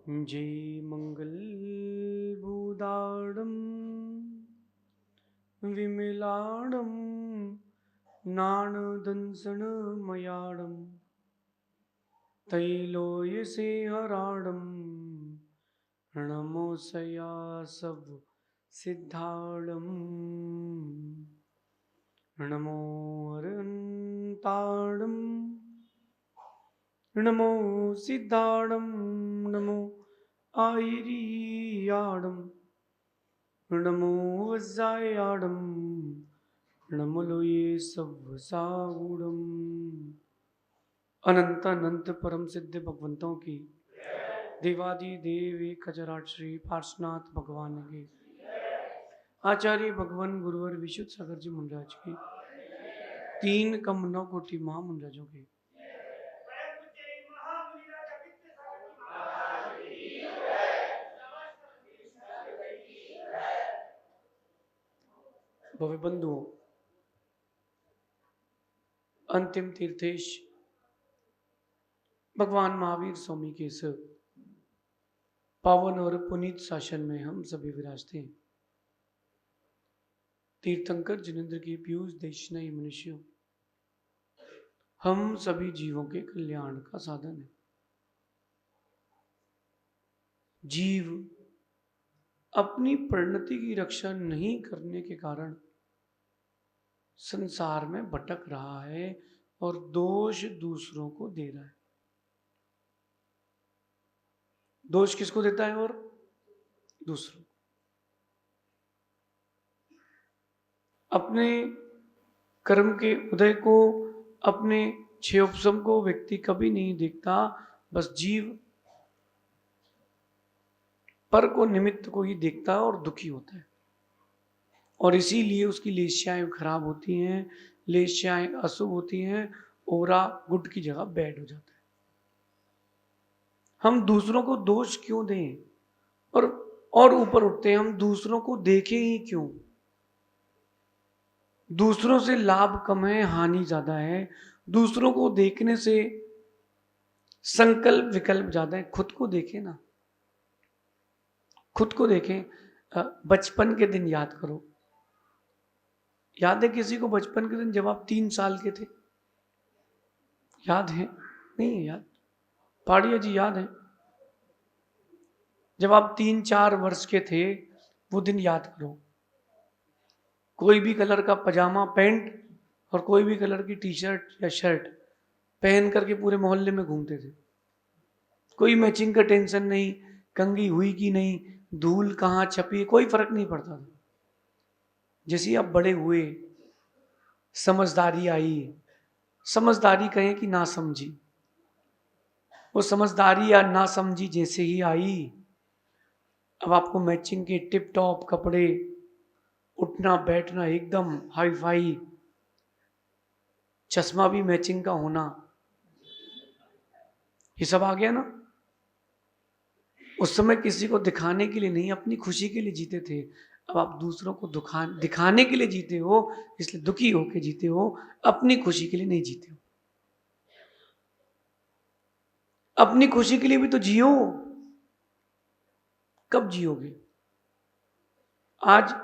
जय मंगल भूदाडम विमलाडम नाणदंसन मयाडम तैलोय से हराडम नमोसया सब सिद्धाडम नमो अरंताडम नमो सिद्धाडम नमो आयरियाडम नमो वज्जायाडम नमो लोये सवसागुडम। अनंत अनंत परम सिद्ध भगवंतों की देवादि देव एक खजराट श्री पार्श्वनाथ भगवान के आचार्य भगवान गुरुवर विशुद्ध सागर जी मुंडराज की तीन कम 9 कोटि महा मुंडराजों की भव्य बंधुओं, अंतिम तीर्थेश भगवान महावीर स्वामी के इस पावन और पुनीत शासन में हम सभी विराजते हैं। तीर्थंकर जिनेन्द्र की पीयूष देशनयी मनुष्यों, हम सभी जीवों के कल्याण का साधन है। जीव अपनी परिणति की रक्षा नहीं करने के कारण संसार में भटक रहा है और दोष दूसरों को दे रहा है। दोष किसको देता है? और दूसरों। अपने कर्म के उदय को, अपने क्षयोपशम को व्यक्ति कभी नहीं देखता, बस जीव पर को निमित्त को ही देखता है और दुखी होता है। और इसीलिए उसकी लेस्याएं खराब होती हैं, लेस्याएं अशुभ होती हैं, ओरा गुड की जगह बैड हो जाता है। हम दूसरों को दोष क्यों दें और ऊपर उठते हैं, हम दूसरों को देखें ही क्यों? दूसरों से लाभ कम है, हानि ज्यादा है। दूसरों को देखने से संकल्प विकल्प ज्यादा है। खुद को देखें ना, खुद को देखें। बचपन के दिन याद करो। याद है किसी को बचपन के दिन जब आप 3 साल के थे? याद है? नहीं है याद? पाड़िया जी याद है? जब आप 3-4 वर्ष के थे, वो दिन याद करो। कोई भी कलर का पजामा पैंट और कोई भी कलर की टी शर्ट या शर्ट पहन करके पूरे मोहल्ले में घूमते थे। कोई मैचिंग का टेंशन नहीं, कंघी हुई कि नहीं, धूल कहाँ छपी, कोई फर्क नहीं पड़ता था। जैसे आप बड़े हुए, समझदारी आई, समझदारी कहें कि ना समझी, वो समझदारी या ना समझी जैसे ही आई, अब आपको मैचिंग के टिप टॉप कपड़े, उठना बैठना एकदम हाई फाई, चश्मा भी मैचिंग का होना, ये सब आ गया ना। उस समय किसी को दिखाने के लिए नहीं, अपनी खुशी के लिए जीते थे। अब आप दूसरों को दिखाने के लिए जीते हो, इसलिए दुखी होके जीते हो, अपनी खुशी के लिए नहीं जीते हो। अपनी खुशी के लिए भी तो जियो। कब जियोगे? आज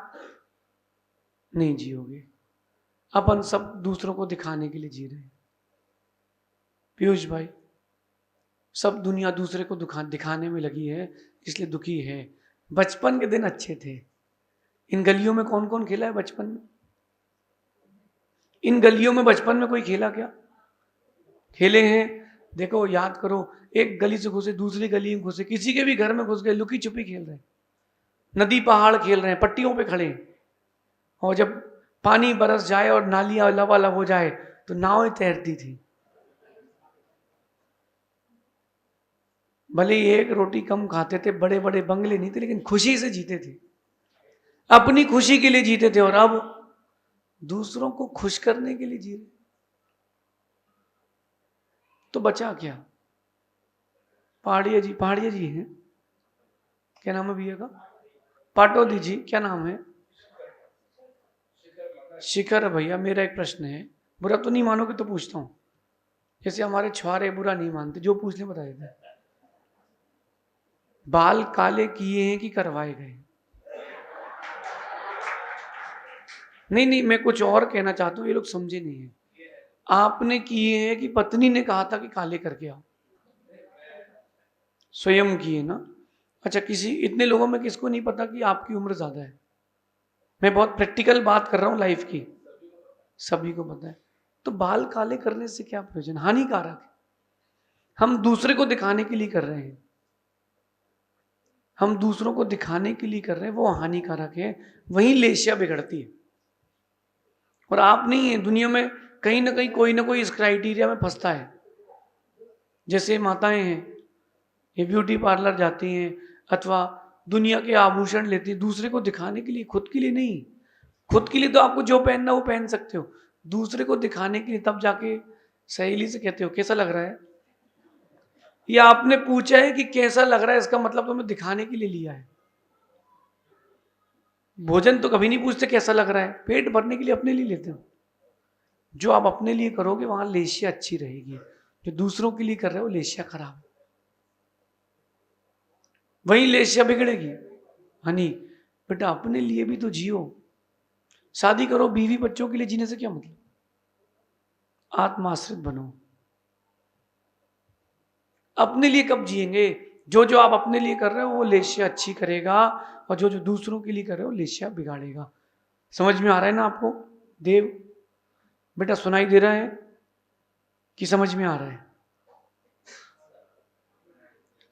नहीं जियोगे। अपन सब दूसरों को दिखाने के लिए जी रहे हैं। पीयूष भाई, सब दुनिया दूसरे को दिखाने में लगी है, इसलिए दुखी है। बचपन के दिन अच्छे थे। इन गलियों में कौन कौन खेला है बचपन में? इन गलियों में बचपन में कोई खेला क्या? खेले हैं? देखो याद करो, एक गली से घुसे दूसरी गली में घुसे, किसी के भी घर में घुस गए, लुकी छुपी खेल रहे हैं, नदी पहाड़ खेल रहे हैं, पट्टियों पे खड़े हैं। और जब पानी बरस जाए और नालियां लबालब हो जाए तो नावें तैरती थी। भले ही एक रोटी कम खाते थे, बड़े बड़े बंगले नहीं थे, लेकिन खुशी से जीते थे, अपनी खुशी के लिए जीते थे। और अब दूसरों को खुश करने के लिए जी रहे, तो बचा क्या? पहाड़िया जी हैं, क्या नाम है भैया का? पाटोदी जी, क्या नाम है? शिखर भैया। मेरा एक प्रश्न है, बुरा तो नहीं मानोगे तो पूछता हूं। जैसे हमारे छुआरे बुरा नहीं मानते, जो पूछ ले बता देते। बाल काले किए हैं कि करवाए गए? नहीं नहीं, मैं कुछ और कहना चाहता हूं, ये लोग समझे नहीं है। आपने किए हैं कि पत्नी ने कहा था कि काले करके आओ? स्वयं किए ना। अच्छा, किसी इतने लोगों में किसको नहीं पता कि आपकी उम्र ज्यादा है? मैं बहुत प्रैक्टिकल बात कर रहा हूं लाइफ की, सभी को पता है। तो बाल काले करने से क्या प्रयोजन? हानिकारक है। हम दूसरे को दिखाने के लिए कर रहे हैं, हम दूसरों को दिखाने के लिए कर रहे हैं, वो हानिकारक है। वहीं लेशिया बिगड़ती है। और आप नहीं है, दुनिया में कहीं ना कोई इस क्राइटेरिया में फंसता है। जैसे माताएं हैं, ये ब्यूटी पार्लर जाती हैं अथवा दुनिया के आभूषण लेती हैं दूसरे को दिखाने के लिए, खुद के लिए नहीं। खुद के लिए तो आपको जो पहनना वो पहन सकते हो, दूसरे को दिखाने के लिए तब जाके सहेली से कहते हो कैसा लग रहा है। या आपने पूछा है कि कैसा लग रहा है, इसका मतलब तुम्हें दिखाने के लिए लिया है। भोजन तो कभी नहीं पूछते कैसा लग रहा है, पेट भरने के लिए अपने लिए लेते हो। जो आप अपने लिए करोगे वहां लेशिया अच्छी रहेगी, जो दूसरों के लिए कर रहे हो लेशिया खराब, वही लेशिया बिगड़ेगी। हनी, बेटा अपने लिए भी तो जियो। शादी करो, बीवी बच्चों के लिए जीने से क्या मतलब? आत्माश्रित बनो। अपने लिए कब जिएंगे? जो जो आप अपने लिए कर रहे हो वो लेशिया अच्छी करेगा, और जो जो दूसरों के लिए कर रहे हो लेशिया बिगाड़ेगा। समझ में आ रहा है ना आपको? देव बेटा सुनाई दे रहा है कि समझ में आ रहा है?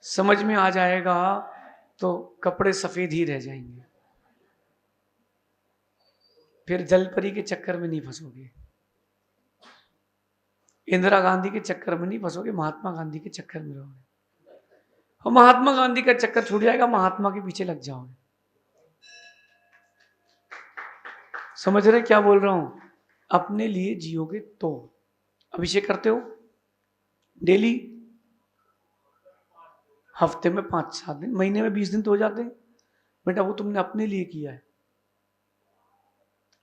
समझ में आ जाएगा तो कपड़े सफेद ही रह जाएंगे, फिर जलपरी के चक्कर में नहीं फंसोगे, इंदिरा गांधी के चक्कर में नहीं फंसोगे, महात्मा गांधी के चक्कर में रहोगे। और महात्मा गांधी का चक्कर छूट जाएगा, महात्मा के पीछे लग जाओगे। समझ रहे क्या बोल रहा हूं? अपने लिए जियोगे तो। अभिषेक करते हो डेली? हफ्ते में 5-7 दिन, महीने में 20 दिन तो हो जाते हैं। बेटा वो तुमने अपने लिए किया है।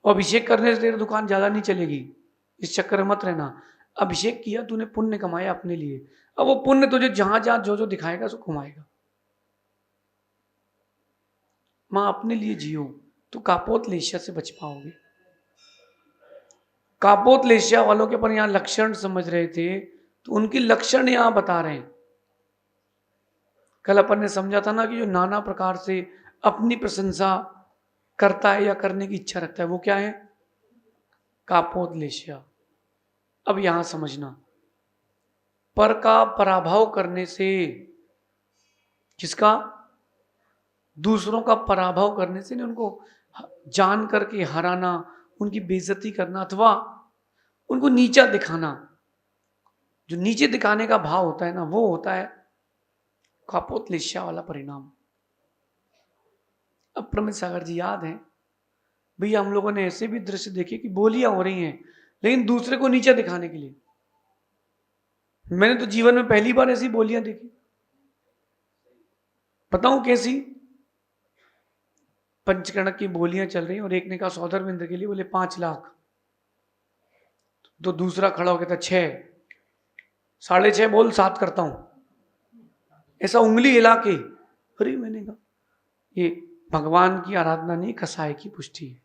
और अभिषेक करने से तेरी दुकान ज्यादा नहीं चलेगी, इस चक्कर में मत रहना। अभिषेक किया तूने, पुण्य कमाया अपने लिए, अब वो पुण्य तुझे जहां जहां जो जो दिखाएगा उसको घुमाएगा। मां अपने लिए जियो तो कापोत लेशिया से बच पाओगे। कापोत लेशिया वालों के अपन यहां लक्षण समझ रहे थे, तो उनकी लक्षण यहां बता रहे हैं। कल अपन ने समझा था ना कि जो नाना प्रकार से अपनी प्रशंसा करता है या करने की इच्छा रखता है वो क्या है? कापोत लेशिया। अब यहां समझना, पर का पराभव करने से, किसका? दूसरों का पराभव करने से नहीं, उनको जान करके हराना, उनकी बेइज्जती करना अथवा उनको नीचा दिखाना, जो नीचे दिखाने का भाव होता है ना, वो होता है कापोत लेशिया वाला परिणाम। अब प्रमित सागर जी याद है भैया, हम लोगों ने ऐसे भी दृश्य देखे कि बोलियां हो रही हैं लेकिन दूसरे को नीचा दिखाने के लिए। मैंने तो जीवन में पहली बार ऐसी बोलियां देखी। बताऊं कैसी? पंचकर्णक की बोलियां चल रही और एक ने कहा सौदरविंद के लिए बोले 5 लाख, तो दूसरा खड़ा हो कहता 6, 6.5 बोल 7 करता हूं, ऐसा उंगली हिला के। अरे मैंने कहा ये भगवान की आराधना नहीं, कसाय की पुष्टि है।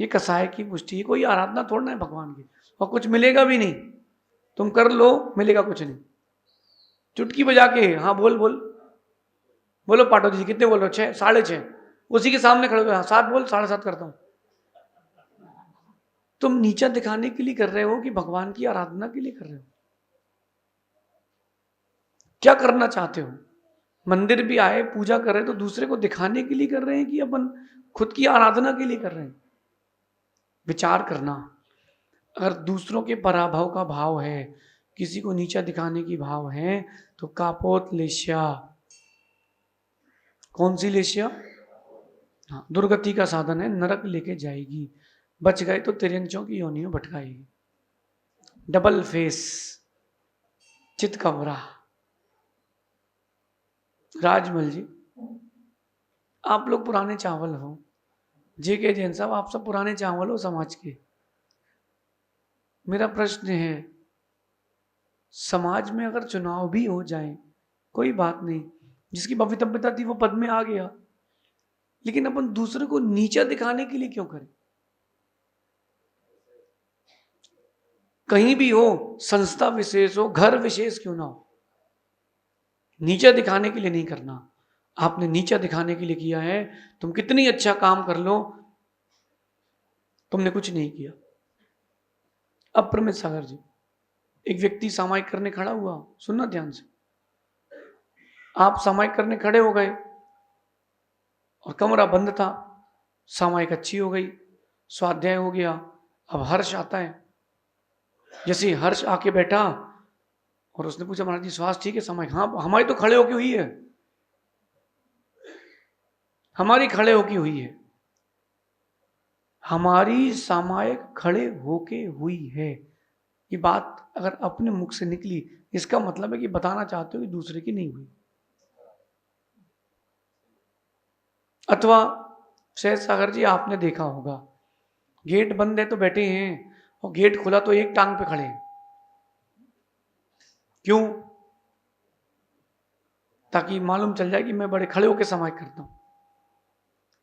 ये कसाय की पुष्टि है, कोई आराधना थोड़ा है भगवान की, और कुछ मिलेगा भी नहीं। तुम कर लो, मिलेगा कुछ नहीं। चुटकी बजा के हाँ बोल बोल, बोलो पाठक जी कितने बोल रहे हो? 6, 6.5। उसी के सामने खड़े हो, हाँ 7 बोल, 7.5 करता हूं। तुम नीचा दिखाने के लिए कर रहे हो कि भगवान की आराधना के लिए कर रहे हो? क्या करना चाहते हो? मंदिर भी आए, पूजा कर रहे हैं तो दूसरे को दिखाने के लिए कर रहे हैं कि अपन खुद की आराधना के लिए कर रहे हैं? विचार करना। अगर दूसरों के पराभव का भाव है, किसी को नीचा दिखाने की भाव है, तो कापोत लेशिया। कौन सी लेशिया? हाँ, दुर्गति का साधन है, नरक लेके जाएगी। बच गए तो तिरंचों की योनियों भटकाएगी। डबल फेस, चित कबरा। राजमल जी, आप लोग पुराने चावल हो, जेके जैन साहब आप सब पुराने चावल हो समाज के। मेरा प्रश्न है, समाज में अगर चुनाव भी हो जाए कोई बात नहीं, जिसकी भवितव्यता थी वो पद में आ गया, लेकिन अपन दूसरे को नीचा दिखाने के लिए क्यों करें? कहीं भी हो, संस्था विशेष हो, घर विशेष क्यों ना हो, नीचा दिखाने के लिए नहीं करना। आपने नीचा दिखाने के लिए किया है, तुम कितनी अच्छा काम कर लो, तुमने कुछ नहीं किया। अब प्रमित सागर जी, एक व्यक्ति सामायिक करने खड़ा हुआ, सुनना ध्यान से। आप सामायिक करने खड़े हो गए और कमरा बंद था, सामायिक अच्छी हो गई, स्वाध्याय हो गया। अब हर्ष आता है, जैसे ही हर्ष आके बैठा और उसने पूछा महाराज जी स्वास्थ्य ठीक है? सामायिक हाँ, हमारी तो खड़े होके हुई है, हमारी खड़े होके हुई है, हमारी सामायिक खड़े होके हुई है। ये बात अगर अपने मुख से निकली, इसका मतलब है कि बताना चाहते हो कि दूसरे की नहीं हुई। अथवा शायद सागर जी आपने देखा होगा, गेट बंद है तो बैठे हैं और गेट खुला तो एक टांग पे खड़े हैं। क्यों? ताकि मालूम चल जाए कि मैं बड़े खड़े होकर समाज करता हूं।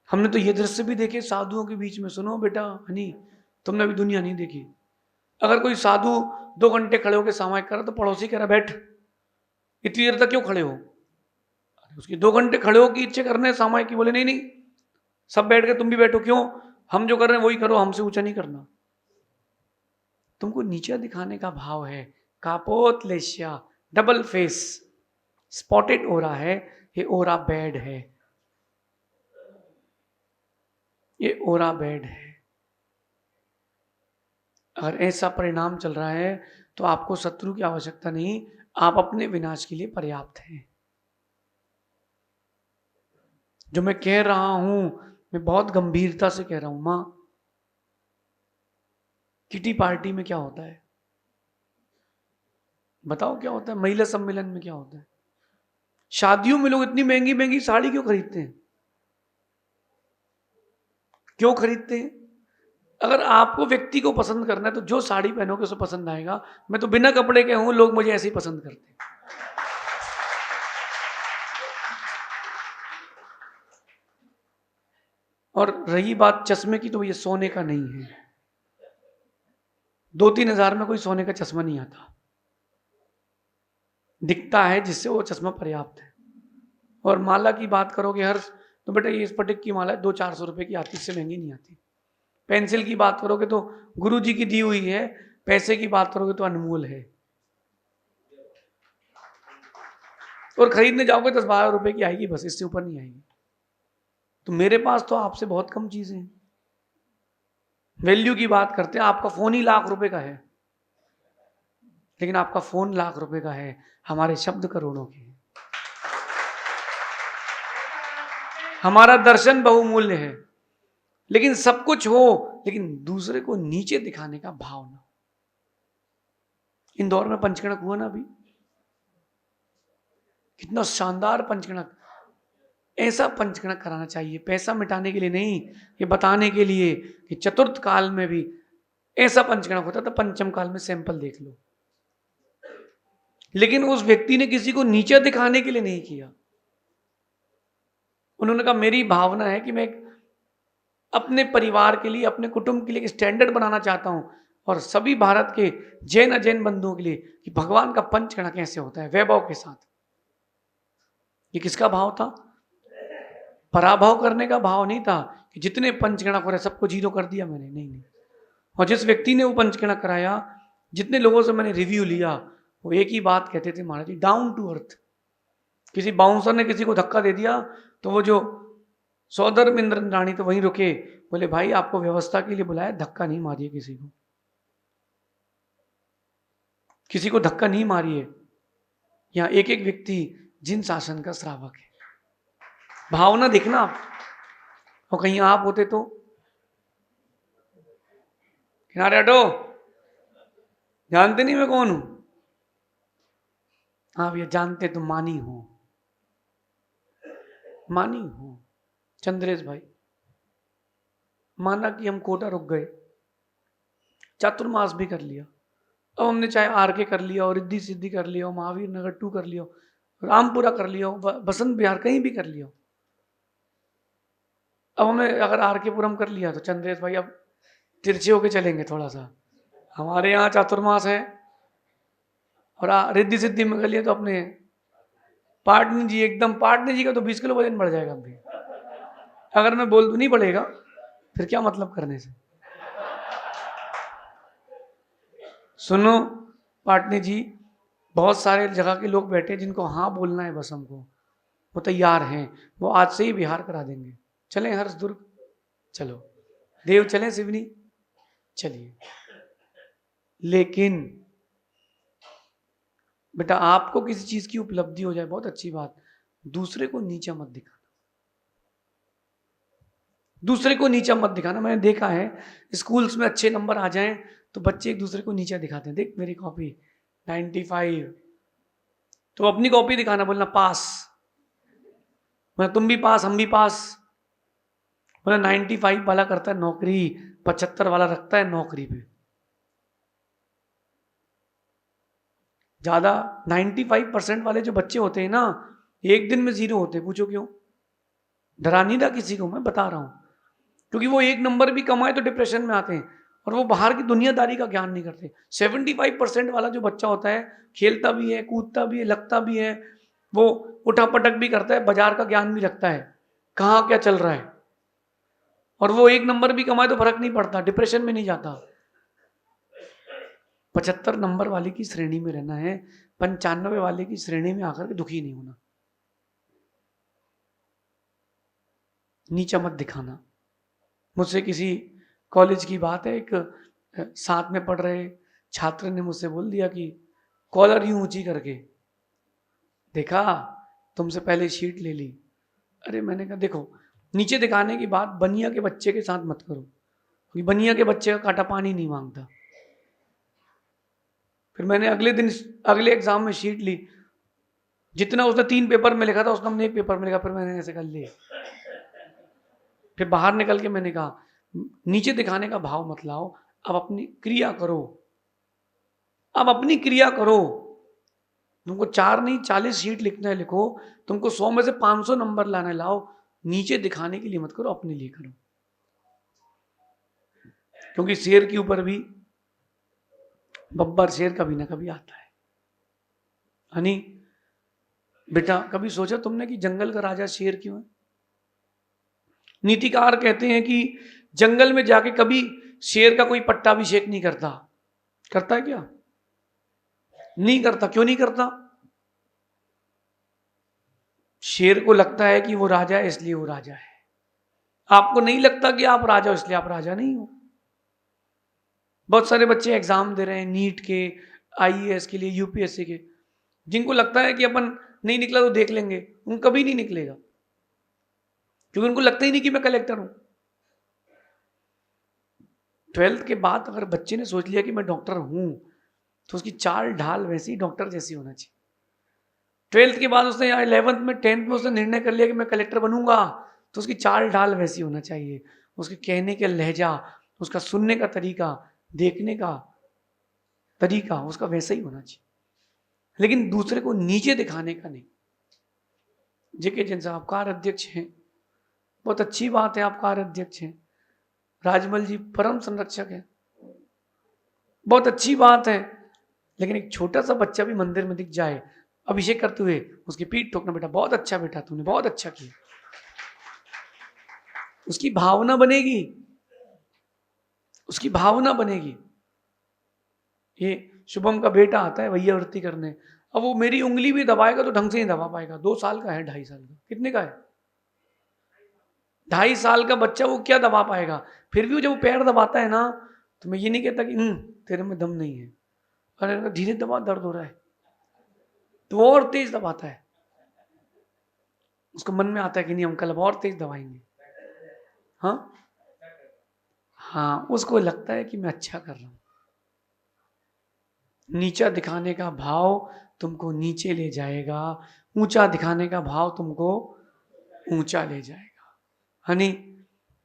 हमने तो ये दृश्य भी देखे साधुओं के बीच में। सुनो बेटा हनी, तुमने अभी दुनिया नहीं देखी। अगर कोई साधु 2 घंटे खड़े होकर समाज कर रहा तो पड़ोसी कह रहा बैठ, इतनी देर तक क्यों खड़े हो? उसकी 2 घंटे खड़े हो की इच्छा करने सामायिक की, बोले नहीं नहीं सब बैठ के तुम भी बैठो। क्यों? हम जो कर रहे हैं वही करो, हमसे ऊंचा नहीं करना। तुमको नीचा दिखाने का भाव है। कापोत लेशिया, डबल फेस, स्पॉटेड ओरा है, ये ओरा बैड है, ये ओरा बैड है। अगर ऐसा परिणाम चल रहा है तो आपको शत्रु की आवश्यकता नहीं, आप अपने विनाश के लिए पर्याप्त हैं। जो मैं कह रहा हूं मैं बहुत गंभीरता से कह रहा हूं। मां, किटी पार्टी में क्या होता है बताओ? क्या होता है महिला सम्मेलन में? क्या होता है? शादियों में लोग इतनी महंगी महंगी साड़ी क्यों खरीदते हैं? क्यों खरीदते हैं? अगर आपको व्यक्ति को पसंद करना है तो जो साड़ी पहनोगे उसे पसंद आएगा। मैं तो बिना कपड़े के हूं, लोग मुझे ऐसे ही पसंद करते हैं। और रही बात चश्मे की, तो ये सोने का नहीं है। 2-3 हजार में कोई सोने का चश्मा नहीं आता, दिखता है जिससे वो चश्मा पर्याप्त है। और माला की बात करोगे हर, तो बेटा ये स्फटिक की माला है 200-400 रुपए की आती, इससे महंगी नहीं आती। पेंसिल की बात करोगे तो गुरु जी की दी हुई है। पैसे की बात करोगे तो अनमोल है। और खरीदने जाओगे 10-12 रुपए की आएगी, बस इससे ऊपर नहीं आएगी। तो मेरे पास तो आपसे बहुत कम चीजें हैं। वैल्यू की बात करते हैं, आपका फोन ही लाख रुपए का है, लेकिन आपका फोन लाख रुपए का है, हमारे शब्द करोड़ों के हैं। हमारा दर्शन बहुमूल्य है। लेकिन सब कुछ हो, लेकिन दूसरे को नीचे दिखाने का भाव ना। इंदौर में पंचकणक हुआ ना अभी, कितना शानदार पंचकणक। ऐसा पंचकणक कराना चाहिए, पैसा मिटाने के लिए नहीं, ये बताने के लिए कि चतुर्थ काल में भी ऐसा पंचकणक होता था। पंचम काल में सैंपल देख लो। लेकिन उस व्यक्ति ने किसी को नीचे दिखाने के लिए नहीं किया। उन्होंने कहा मेरी भावना है कि मैं अपने परिवार के लिए, अपने कुटुंब के लिए स्टैंडर्ड बनाना चाहता हूं, और सभी भारत के जैन अजैन बंधुओं के लिए कि भगवान का पंचकणक कैसे होता है वैभव के साथ। ये किसका भाव था? पराभव करने का भाव नहीं था कि जितने पंचगणक हो रहे सबको जीरो कर दिया मैंने, नहीं नहीं। और जिस व्यक्ति ने वो पंचगणक कराया, जितने लोगों से मैंने रिव्यू लिया, वो एक ही बात कहते थे महाराज जी, डाउन टू अर्थ। किसी बाउंसर ने किसी को धक्का दे दिया तो वो जो सौधर्म इंद्राणी तो वहीं रुके, बोले भाई आपको व्यवस्था के लिए बुलाया, धक्का नहीं मारिए किसी को, किसी को धक्का नहीं मारिए। यहाँ एक एक व्यक्ति जिन शासन का श्रावक है। भावना दिखना। और कहीं आप होते तो किनारे हटो, जानते नहीं मैं कौन हूं? आप ये जानते तो मानी हो, मानी हो। चंद्रेश भाई, माना कि हम कोटा रुक गए, चातुर्मास भी कर लिया, अब हमने चाहे आर के कर लिया हो, रिद्धि सिद्धि कर लिया हो, महावीर नगर 2 कर लिया हो, रामपुरा कर लिया हो, बसंत विहार कहीं भी कर लिया हो। अब हमने अगर आर के पुरम कर लिया तो चंद्रेश भाई अब तिरछे होके चलेंगे थोड़ा सा। हमारे यहाँ चातुर्मास है, और रिद्धि सिद्धि में कर लिया तो अपने पाटनी जी, एकदम पाटनी जी का तो 20 किलो वजन बढ़ जाएगा अभी। अगर मैं बोल दूं नहीं बढ़ेगा, फिर क्या मतलब करने से। सुनो पाटनी जी, बहुत सारे जगह के लोग बैठे हैं जिनको हाँ बोलना है, बस हमको वो तैयार हैं, वो आज से ही बिहार करा देंगे। चलें हर्ष दुर्ग, चलो देव, चलें सिवनी, चलिए। लेकिन बेटा आपको किसी चीज की उपलब्धि हो जाए बहुत अच्छी बात, दूसरे को नीचा मत दिखाना, दूसरे को नीचा मत दिखाना। मैंने देखा है स्कूल्स में अच्छे नंबर आ जाएं तो बच्चे एक दूसरे को नीचा दिखाते हैं, देख मेरी कॉपी 95, तो अपनी कॉपी दिखाना, बोलना पास, मैं तुम भी पास, हम भी पास। बोला 95 वाला करता है नौकरी, 75 वाला रखता है नौकरी पे। ज्यादा 95% वाले जो बच्चे होते हैं ना, एक दिन में 0 होते हैं। पूछो क्यों? डरा नहीं रहा किसी को, मैं बता रहा हूं, क्योंकि वो एक नंबर भी कमाए तो डिप्रेशन में आते हैं, और वो बाहर की दुनियादारी का ज्ञान नहीं करते। 75% वाला जो बच्चा होता है, खेलता भी है, कूदता भी है, लगता भी है, वो उठा पटक भी करता है, बाजार का ज्ञान भी रखता है, कहाँ क्या चल रहा है, और वो एक नंबर भी कमाए तो फर्क नहीं पड़ता, डिप्रेशन में नहीं जाता। 75 नंबर वाले की श्रेणी में रहना है, 95 वाले की श्रेणी में आकर के दुखी नहीं होना। नीचा मत दिखाना। मुझसे किसी कॉलेज की बात है, एक साथ में पढ़ रहे छात्र ने मुझसे बोल दिया कि कॉलर यूं ऊंची करके, देखा तुमसे पहले शीट ले ली। अरे मैंने कहा देखो, नीचे दिखाने की बात बनिया के बच्चे के साथ मत करो, क्योंकि बनिया के बच्चे का काटा पानी नहीं मांगता। फिर मैंने अगले दिन अगले एग्जाम में शीट ली, जितना उसने 3 पेपर में लिखा था उसने हमने 1 पेपर में लिखा, फिर मैंने ऐसे कर लिया। फिर बाहर निकल के मैंने कहा नीचे दिखाने का भाव मत लाओ, अब अपनी क्रिया करो, अब अपनी क्रिया करो। तुमको 4 नहीं 40 शीट लिखना है लिखो, तुमको 100 में से 500 नंबर लाना लाओ, नीचे दिखाने के लिए मत करो, अपने लिए करो। क्योंकि शेर के ऊपर भी बब्बर शेर कभी ना कभी आता है। हनी बेटा, कभी सोचा तुमने कि जंगल का राजा शेर क्यों है? नीतिकार कहते हैं कि जंगल में जाके कभी शेर का कोई पट्टाभिषेक नहीं करता। करता है क्या? नहीं करता। क्यों नहीं करता? शेर को लगता है कि वो राजा है, इसलिए वो राजा है। आपको नहीं लगता कि आप राजा हो, इसलिए आप राजा नहीं हो। बहुत सारे बच्चे एग्जाम दे रहे हैं नीट के, आईएएस के लिए, यूपीएससी के, जिनको लगता है कि अपन नहीं निकला तो देख लेंगे, उन कभी नहीं निकलेगा, क्योंकि उनको लगता ही नहीं कि मैं कलेक्टर हूं। 12th के बाद अगर बच्चे ने सोच लिया कि मैं डॉक्टर हूं, तो उसकी चाल ढाल वैसी डॉक्टर जैसी होना चाहिए। 12th के बाद उसने 11th में 10th में उसने निर्णय कर लिया कि मैं कलेक्टर बनूंगा, तो उसकी चाल ढाल वैसी होना चाहिए, उसके कहने का लहजा, उसका सुनने का तरीका, देखने का तरीका उसका वैसा ही होना चाहिए, लेकिन दूसरे को नीचे दिखाने का नहीं। जेके जैन साहब कार्य अध्यक्ष हैं, बहुत अच्छी बात है, आप कार्य अध्यक्ष हैं। राजमल जी परम संरक्षक है, बहुत अच्छी बात है, लेकिन एक छोटा सा बच्चा भी मंदिर में दिख जाए अभिषेक करते हुए, उसकी पीठ ठोकना, बेटा बहुत अच्छा, बेटा तूने बहुत अच्छा किया, उसकी भावना बनेगी, उसकी भावना बनेगी। ये शुभम का बेटा आता है भैया वृत्ति करने, अब वो मेरी उंगली भी दबाएगा तो ढंग से नहीं दबा पाएगा। 2 साल का है, 2.5 साल का, कितने का है? 2.5 साल का बच्चा, वो क्या दबा पाएगा? फिर भी जब वो पैर दबाता है ना, तो मैं ये नहीं कहता कि तेरे में दम नहीं है, अरे धीरे दबा, दर्द हो रहा है, तो वो और तेज दबाता है। उसको मन में आता है कि नहीं अंकल अब और तेज दबाएंगे। हाँ हाँ, उसको लगता है कि मैं अच्छा कर रहा हूं। नीचा दिखाने का भाव तुमको नीचे ले जाएगा, ऊंचा दिखाने का भाव तुमको ऊंचा ले जाएगा। हनी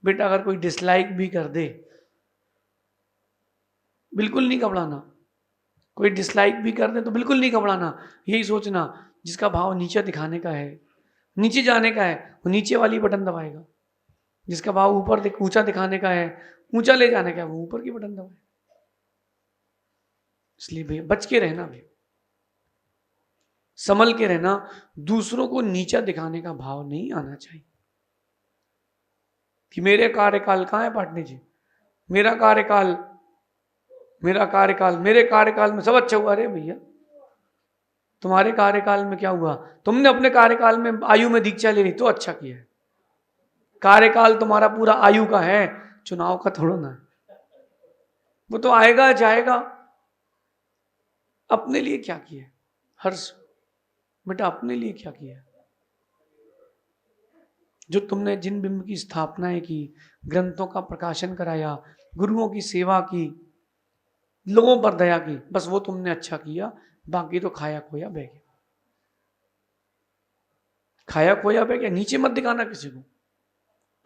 बेटा, अगर कोई डिसलाइक भी कर दे, बिल्कुल नहीं घबराना, कोई डिसलाइक भी कर दे तो बिल्कुल नहीं घबराना, यही सोचना जिसका भाव नीचे दिखाने का है, नीचे जाने का है, वो नीचे वाली बटन दबाएगा। जिसका भाव ऊपर ऊंचा दिखाने का है, ऊंचा ले जाने का है, वो ऊपर की बटन दबाएगा। इसलिए भैया बच के रहना, भैया संभल के रहना। दूसरों को नीचा दिखाने का भाव नहीं आना चाहिए कि मेरे कार्यकाल कहां है पाटनी जी, मेरा कार्यकाल मेरे कार्यकाल में सब अच्छा हुआ। अरे भैया तुम्हारे कार्यकाल में क्या हुआ? तुमने अपने कार्यकाल में आयु में दीक्षा ले ली तो अच्छा किया है। कार्यकाल तुम्हारा पूरा आयु का है, चुनाव का थोड़ा ना है। वो तो आएगा जाएगा। अपने लिए क्या किया हर्ष बेटा, अपने लिए क्या किया? जो तुमने जिन बिंब की स्थापनाएं की, ग्रंथों का प्रकाशन कराया, गुरुओं की सेवा की, लोगों पर दया की, बस वो तुमने अच्छा किया। बाकी तो खाया खोया बह गया। खाया खोया बह गया, नीचे मत दिखाना किसी को।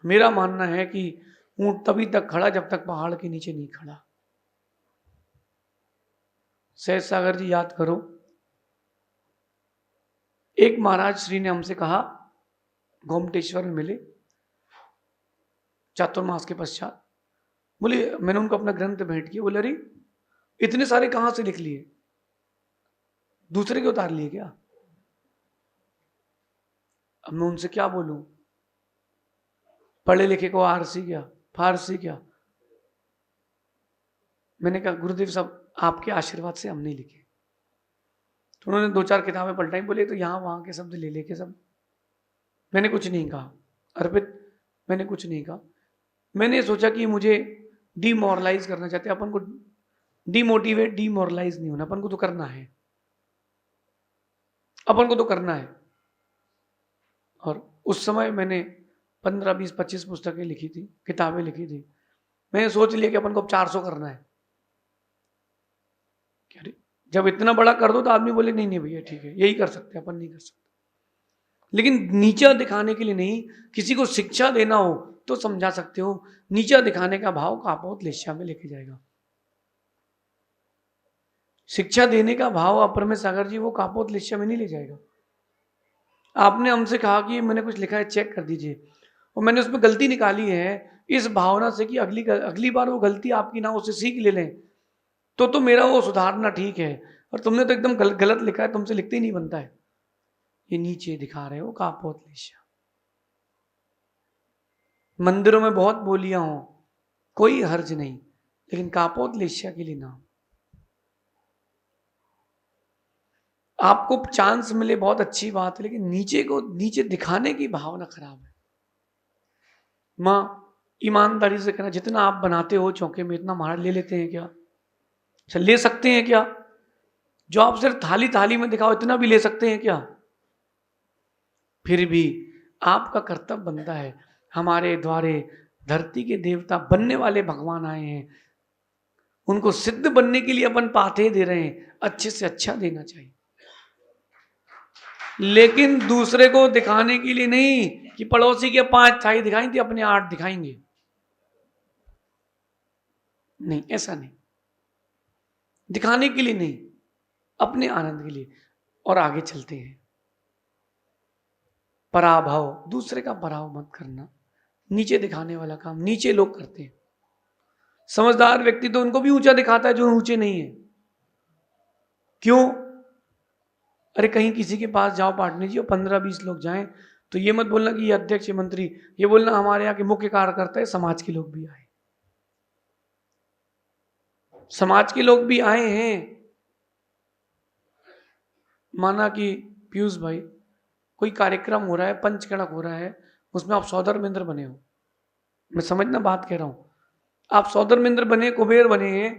मेरा मानना है कि ऊंट तभी तक खड़ा जब तक पहाड़ के नीचे नहीं खड़ा। सहज सागर जी याद करो, एक महाराज श्री ने हमसे कहा, गोमटेश्वर में मिले चातुर्मास के पश्चात, बोले मैंने उनको अपना ग्रंथ भेंट किया। बोले अरे इतने सारे कहां से लिख लिए, दूसरे के उतार लिए क्या? अब मैं उनसे क्या बोलूं, पढ़े लिखे को आरसी क्या फारसी क्या? मैंने कहा गुरुदेव साहब आपके आशीर्वाद से हम नहीं लिखे। तो उन्होंने 2-4 किताबें पलटाई, बोले तो यहां वहां के शब्द ले लेके सब। मैंने कुछ नहीं कहा अर्पित, मैंने कुछ नहीं कहा। मैंने सोचा कि मुझे डीमोरलाइज करना चाहते, अपन को डीमोटिवेट डीमोरलाइज नहीं होना, अपन को तो करना है, अपन को तो करना है। और उस समय मैंने 15, 20, 25 पुस्तकें लिखी थी, किताबें लिखी थी। मैंने सोच लिया कि अपन को अब 400 करना है। जब इतना बड़ा कर दो तो आदमी बोले नहीं नहीं भैया ठीक है यही कर सकते हैं, अपन नहीं कर सकते। लेकिन नीचा दिखाने के लिए नहीं, किसी को शिक्षा देना हो तो समझा सकते हो। नीचा दिखाने का भाव कापोत लेस्या में लेके जाएगा। शिक्षा देने का भाव अपर में सागर जी वो कापोत लेस्या में नहीं ले जाएगा। आपने हमसे कहा कि मैंने कुछ लिखा है चेक कर दीजिए, और मैंने उसमें गलती निकाली है इस भावना से कि अगली बार वो गलती आपकी ना उसे सीख ले लें, तो मेरा वो सुधारना ठीक है। और तुमने तो एकदम गलत लिखा है, तुमसे लिखते ही नहीं बनता है। ये नीचे दिखा रहे हो कापोत लेस्या। मंदिरों में बहुत बोलियां हो, कोई हर्ज नहीं, लेकिन कापोत लेस्या के लिए ना। आपको चांस मिले बहुत अच्छी बात है, लेकिन नीचे दिखाने की भावना खराब है। मां ईमानदारी से कहना, जितना आप बनाते हो चौके में इतना महाराज ले लेते हैं क्या? अच्छा ले सकते हैं क्या? जो आप सिर्फ थाली थाली में दिखाओ इतना भी ले सकते हैं क्या? फिर भी आपका कर्तव्य बनता है, हमारे द्वारे धरती के देवता बनने वाले भगवान आए हैं, उनको सिद्ध बनने के लिए अपन पाथे दे रहे हैं, अच्छे से अच्छा देना चाहिए। लेकिन दूसरे को दिखाने के लिए नहीं कि पड़ोसी के 5 थाली दिखाई थी अपने 8 दिखाएंगे, नहीं ऐसा नहीं। दिखाने के लिए नहीं, अपने आनंद के लिए। और आगे चलते हैं। पराभव, दूसरे का पराभव मत करना। नीचे दिखाने वाला काम नीचे लोग करते हैं। समझदार व्यक्ति तो उनको भी ऊंचा दिखाता है जो ऊंचे नहीं है। क्यों? अरे कहीं किसी के पास जाओ पाटनी जी और 15-20 लोग जाएं तो ये मत बोलना कि ये अध्यक्ष मंत्री, ये बोलना हमारे यहाँ के मुख्य कार्यकर्ता है, समाज के लोग भी आए, समाज के लोग भी आए हैं। माना कि पीयूष भाई कोई कार्यक्रम हो रहा है, पंचकड़क हो रहा है, उसमें आप सौदर मिंद्र बने हो, मैं समझना बात कह रहा हूं, आप सौदर मिंद्र बने, कुबेर बने हैं,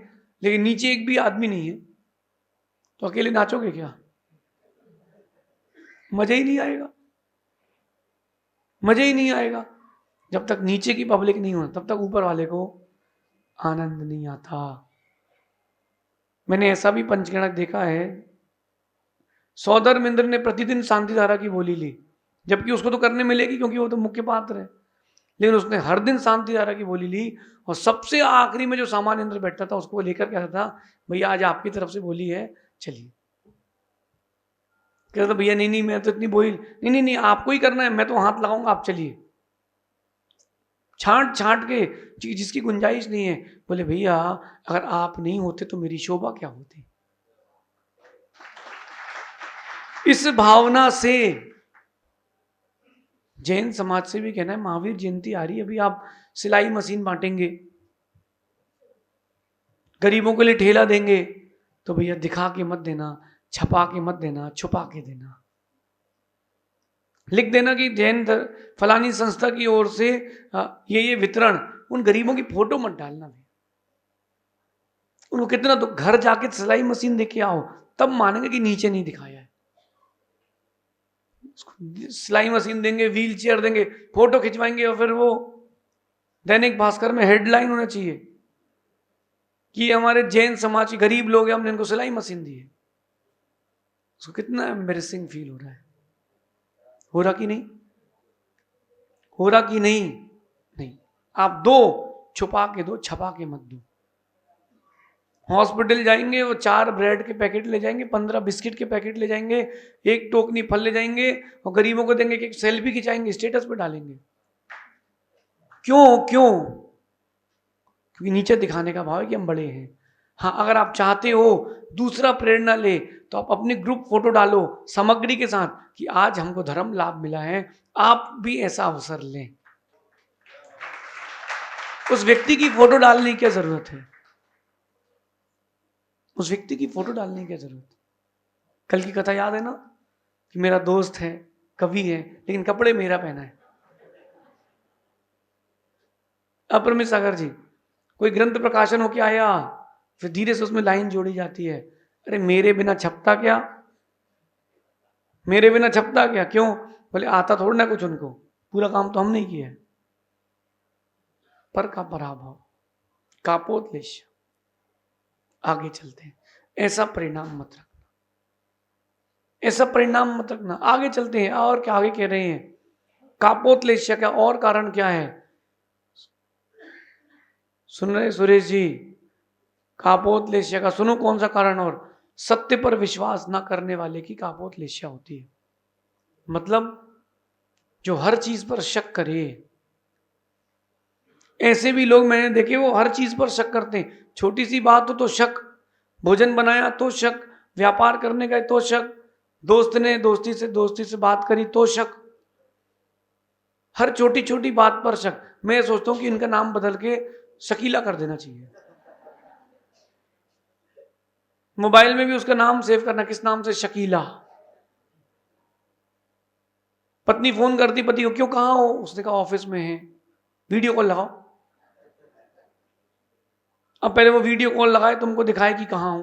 लेकिन नीचे एक भी आदमी नहीं है, तो अकेले नाचोगे क्या? मजा ही नहीं आएगा, मजा ही नहीं आएगा। जब तक नीचे की पब्लिक नहीं हो तब तक ऊपर वाले को आनंद नहीं आता। मैंने ऐसा भी पंचगणक देखा है, सौदर मिंद्र ने प्रतिदिन शांति धारा की बोली ली, जबकि उसको तो करने मिलेगी क्योंकि वो तो मुख्य पात्र है, लेकिन उसने हर दिन शांति धारा की बोली ली, और सबसे आखिरी में जो सामान्य अंदर बैठता था उसको लेकर क्या था, भैया आज आपकी तरफ से बोली है, चलिए। कहता था भैया नहीं नहीं मैं तो इतनी बोली नहीं नहीं नहीं आपको ही करना है, मैं तो हाथ लगाऊंगा, आप चलिए। छांट छांट के जिसकी गुंजाइश नहीं है, बोले भैया अगर आप नहीं होते तो मेरी शोभा क्या होती। इस भावना से जैन समाज से भी कहना है, महावीर जयंती आ रही है, अभी आप सिलाई मशीन बांटेंगे, गरीबों के लिए ठेला देंगे, तो भैया दिखा के मत देना, छपा के मत देना, छुपा के देना। लिख देना कि जैन फलानी संस्था की ओर से ये वितरण, उन गरीबों की फोटो मत डालना भी। उनको कितना तो घर जाके सिलाई मशीन देके आओ, तब मानेंगे कि नीचे नहीं दिखाया है। सिलाई मशीन देंगे, व्हील चेयर देंगे, फोटो खिंचवाएंगे, और फिर वो दैनिक भास्कर में हेडलाइन होना चाहिए कि हमारे जैन समाज के गरीब लोग हैं, हमने इनको सिलाई मशीन दी है। उसको कितना एम्बेरसिंग फील हो रहा है। हो रहा कि नहीं, हो रहा कि नहीं? नहीं। आप दो, छुपा के दो, छपा के मत दो। हॉस्पिटल जाएंगे, वो 4 ब्रेड के पैकेट ले जाएंगे, 15 बिस्किट के पैकेट ले जाएंगे, 1 टोकनी फल ले जाएंगे, और गरीबों को देंगे, कि सेल्फी खिंचाएंगे, स्टेटस पे डालेंगे। क्यों क्यों? क्योंकि नीचे दिखाने का भाव है कि हम बड़े हैं। हाँ, अगर आप चाहते हो दूसरा प्रेरणा ले, तो आप अपनी ग्रुप फोटो डालो सामग्री के साथ कि आज हमको धर्म लाभ मिला है, आप भी ऐसा अवसर लें। उस व्यक्ति की फोटो डालने की क्या जरूरत है? उस व्यक्ति की फोटो डालने की क्या जरूरत है? कल की कथा याद है ना, कि मेरा दोस्त है, कवि है, लेकिन कपड़े मेरा पहना है। अपरमित सागर जी, कोई ग्रंथ प्रकाशन होके आया, फिर धीरे से उसमें लाइन जोड़ी जाती है, अरे मेरे बिना छपता क्या, मेरे बिना छपता क्या? क्यों? बोले आता थोड़ा ना कुछ उनको, पूरा काम तो हमने किया है। पर का पराभव, कापोत्लेश। आगे चलते हैं, ऐसा परिणाम मत रखना, ऐसा परिणाम मत रखना। आगे चलते हैं, और क्या आगे कह रहे हैं, कापोत्लेश का और कारण क्या है? सुन रहे सुरेश जी? कापोत्लेश्य का सुनो कौन सा कारण, और सत्य पर विश्वास न करने वाले की कापोत्लेश्य होती है। मतलब जो हर चीज पर शक करे। ऐसे भी लोग मैंने देखे, वो हर चीज पर शक करते हैं। छोटी सी बात हो तो शक, भोजन बनाया तो शक, व्यापार करने गए तो शक, दोस्त ने दोस्ती से बात करी तो शक, हर छोटी छोटी बात पर शक। मैं सोचता हूं कि इनका नाम बदल के शकीला कर देना चाहिए। मोबाइल में भी उसका नाम सेव करना, किस नाम से? शकीला। पत्नी फोन करती पति को, क्यों कहाँ हो? उसने कहा ऑफिस में है। वीडियो कॉल लगाओ। अब पहले वो वीडियो कॉल लगाए, तुमको दिखाए कि कहाँ हूं।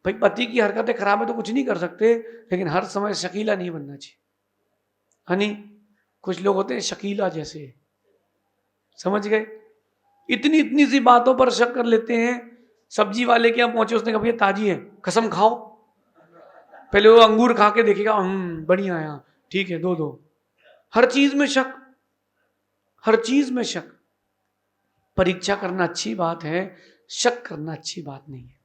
भाई पति की हरकतें खराब है तो कुछ नहीं कर सकते, लेकिन हर समय शकीला नहीं बनना चाहिए। हनी, कुछ लोग होते हैं शकीला जैसे, समझ गए? इतनी इतनी सी बातों पर शक कर लेते हैं। सब्जी वाले के यहाँ पहुंचे, उसने कहा भैया ताजी है, कसम खाओ। पहले वो अंगूर खा के देखेगा, बढ़िया है, ठीक है, दो दो। हर चीज में शक, हर चीज में शक। परीक्षा करना अच्छी बात है, शक करना अच्छी बात नहीं है।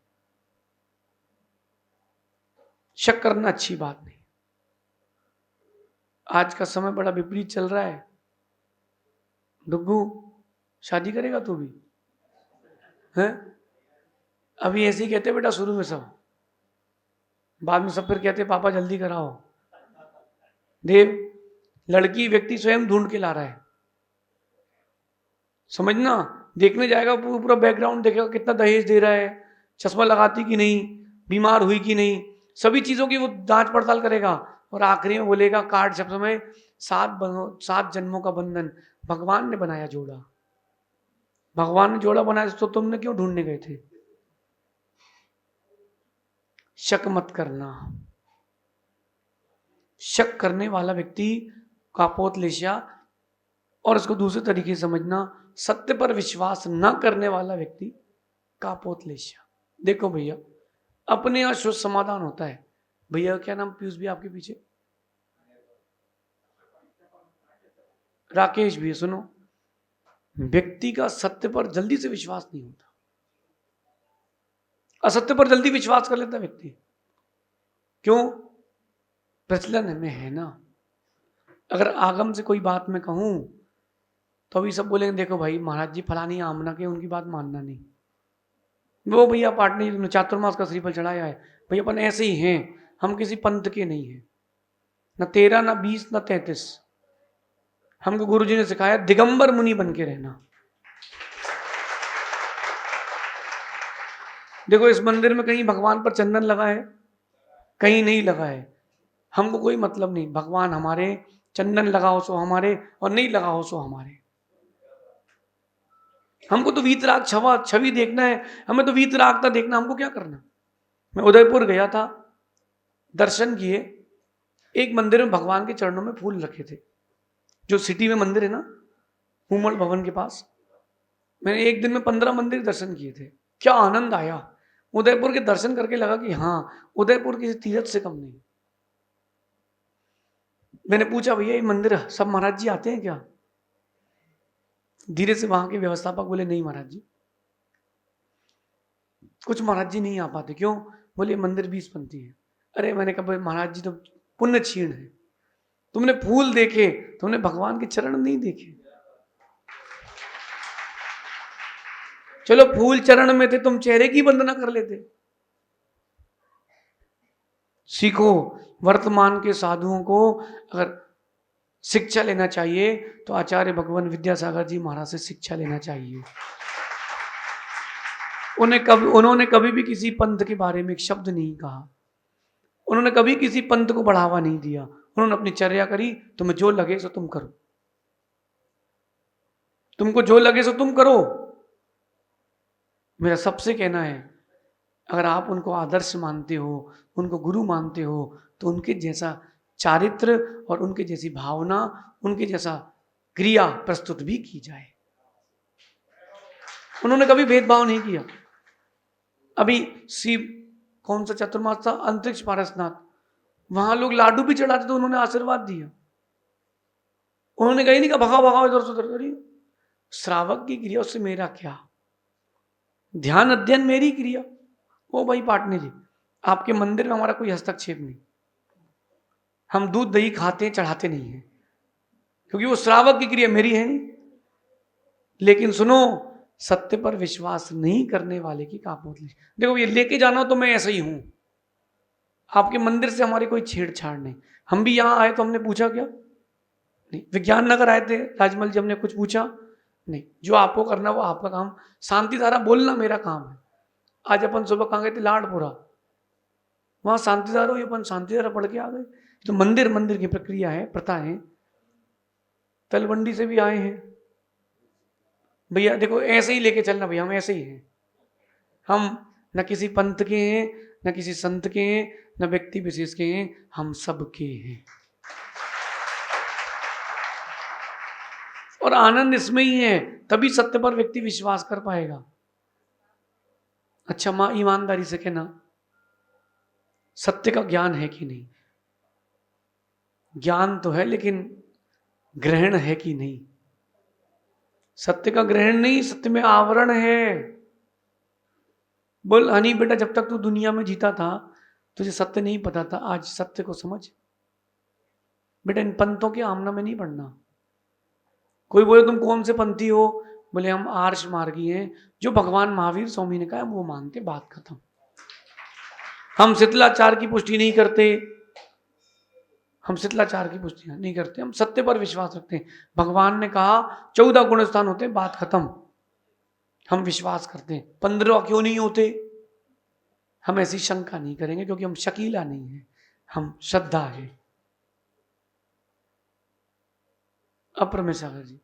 शक करना अच्छी बात नहीं। आज का समय बड़ा विपरीत चल रहा है। डुग्गू, शादी करेगा तू भी? हैं? अभी ऐसे ही कहते बेटा शुरू में सब, बाद में सब फिर कहते पापा जल्दी कराओ। देव, लड़की व्यक्ति स्वयं ढूंढ के ला रहा है, समझना। देखने जाएगा, पूरा बैकग्राउंड देखेगा, कितना दहेज दे रहा है, चश्मा लगाती कि नहीं, बीमार हुई कि नहीं, सभी चीजों की वो जांच पड़ताल करेगा। और आखिरी में बोलेगा कार्ड सब समय, 7 जन्मों का बंधन भगवान ने बनाया जोड़ा। भगवान ने जोड़ा बनाया तो तुमने क्यों ढूंढने गए थे? शक मत करना। शक करने वाला व्यक्ति कापोत्लेश्या। और इसको दूसरे तरीके से समझना, सत्य पर विश्वास न करने वाला व्यक्ति कापोत्लेश्या। देखो भैया, अपने यहां शुद्ध समाधान होता है। भैया क्या नाम, पीयूष भी आपके पीछे? राकेश भी सुनो, व्यक्ति का सत्य पर जल्दी से विश्वास नहीं होता, असत्य पर जल्दी विश्वास कर लेता व्यक्ति। क्यों? प्रचलन में है ना। अगर आगम से कोई बात मैं कहूं तो अभी सब बोलेंगे देखो भाई महाराज जी फलानी आमना के, उनकी बात मानना नहीं। वो भैया पाटनी तुमने चातुर्मास का श्रीफल चढ़ाया है, भैया अपन ऐसे ही हैं, हम किसी पंथ के नहीं हैं, न 13 न 20 न 33। हमको गुरुजी ने सिखाया दिगंबर मुनि बन के रहना। देखो इस मंदिर में कहीं भगवान पर चंदन लगा है, कहीं नहीं लगा है, हमको कोई मतलब नहीं, भगवान हमारे, चंदन लगाओ सो हमारे और नहीं लगाओ सो हमारे। हमको तो वीतराग छवि देखना है, हमें तो वीतरागता देखना, हमको क्या करना। मैं उदयपुर गया था, दर्शन किए, एक मंदिर में भगवान के चरणों में फूल रखे थे, जो सिटी में मंदिर है ना हुमल भवन के पास। मैंने एक दिन में 15 मंदिर दर्शन किए थे, क्या आनंद आया। उदयपुर के दर्शन करके लगा कि हाँ उदयपुर किसी तीर्थ से कम नहीं। मैंने पूछा भैया ये मंदिर सब महाराज जी आते हैं क्या? धीरे से वहां के व्यवस्थापक बोले नहीं महाराज जी, कुछ महाराज जी नहीं आ पाते। क्यों? बोले मंदिर 20 पंथी है। अरे मैंने कहा महाराज जी तो पुण्य क्षीण है, तुमने फूल देखे, तुमने भगवान के चरण नहीं देखे। चलो फूल चरण में थे, तुम चेहरे की वंदना कर लेते। सीखो, वर्तमान के साधुओं को अगर शिक्षा लेना चाहिए तो आचार्य भगवान विद्यासागर जी महाराज से शिक्षा लेना चाहिए। उन्होंने कभी भी किसी पंथ के बारे में एक शब्द नहीं कहा, उन्होंने कभी किसी पंथ को बढ़ावा नहीं दिया, उन्होंने अपनी चर्या करी, तुम्हें जो लगे सो तुम करो, तुमको जो लगे सो तुम करो। मेरा सबसे कहना है अगर आप उनको आदर्श मानते हो, उनको गुरु मानते हो, तो उनके जैसा चारित्र और उनके जैसी भावना, उनके जैसा क्रिया प्रस्तुत भी की जाए। उन्होंने कभी भेदभाव नहीं किया। अभी शिव कौन सा चतुर्मास था, अंतरिक्ष पारसनाथ, वहां लोग लाडू भी चढ़ाते तो उन्होंने आशीर्वाद दिया। उन्होंने कही नहीं कहा भगाओ भगाओ इधर से उधर। श्रावक की क्रिया, उससे मेरा क्या, ध्यान अध्ययन मेरी क्रिया। ओ भाई पाटनी जी, आपके मंदिर में हमारा कोई हस्तक्षेप नहीं, हम दूध दही खाते हैं, चढ़ाते नहीं है, क्योंकि वो श्रावक की क्रिया मेरी है नहीं। लेकिन सुनो, सत्य पर विश्वास नहीं करने वाले की कापोत ली। देखो ये लेके जाना तो मैं ऐसा ही हूं, आपके मंदिर से हमारी कोई छेड़छाड़ नहीं। हम भी यहां आए तो हमने पूछा क्या? नहीं। विज्ञान नगर आए थे राजमल जी, हमने कुछ पूछा नहीं। जो आपको करना वो आपका काम, शांति धारा बोलना मेरा काम है। आज अपन सुबह कहाँ गए थे? लाडपुरा, वहां शांति धारा हुई, अपन शांति धारा पढ़ के आ गए। तो मंदिर मंदिर की प्रक्रिया है, प्रथा है। तलवंडी से भी आए हैं भैया, देखो ऐसे ही लेके चलना भैया, हम ऐसे ही हैं। हम न किसी पंथ के हैं, न किसी संत के हैं, न व्यक्ति विशेष के हैं, हम सबके हैं। और आनंद इसमें ही है, तभी सत्य पर व्यक्ति विश्वास कर पाएगा। अच्छा मां ईमानदारी से कहना, सत्य का ज्ञान है कि नहीं? ज्ञान तो है लेकिन ग्रहण है कि नहीं? सत्य का ग्रहण नहीं, सत्य में आवरण है। बोल हनी बेटा, जब तक तू दुनिया में जीता था तुझे सत्य नहीं पता था, आज सत्य को समझ। बेटा इन पंथों के आमना में नहीं पढ़ना। कोई बोले तुम कौन से पंथी हो? बोले हम आर्ष मार्गी हैं, जो भगवान महावीर स्वामी ने कहा वो मानते, बात खत्म। हम शिथिलाचार की पुष्टि नहीं करते, हम शिथिलाचार की पुष्टि नहीं करते, हम सत्य पर विश्वास रखते हैं। भगवान ने कहा 14 गुण स्थान होते, बात खत्म। हम विश्वास करते हैं, 15 क्यों नहीं होते? हम ऐसी शंका नहीं करेंगे, क्योंकि हम शकीला नहीं है, हम श्रद्धा है। अप्रमेशागर जी,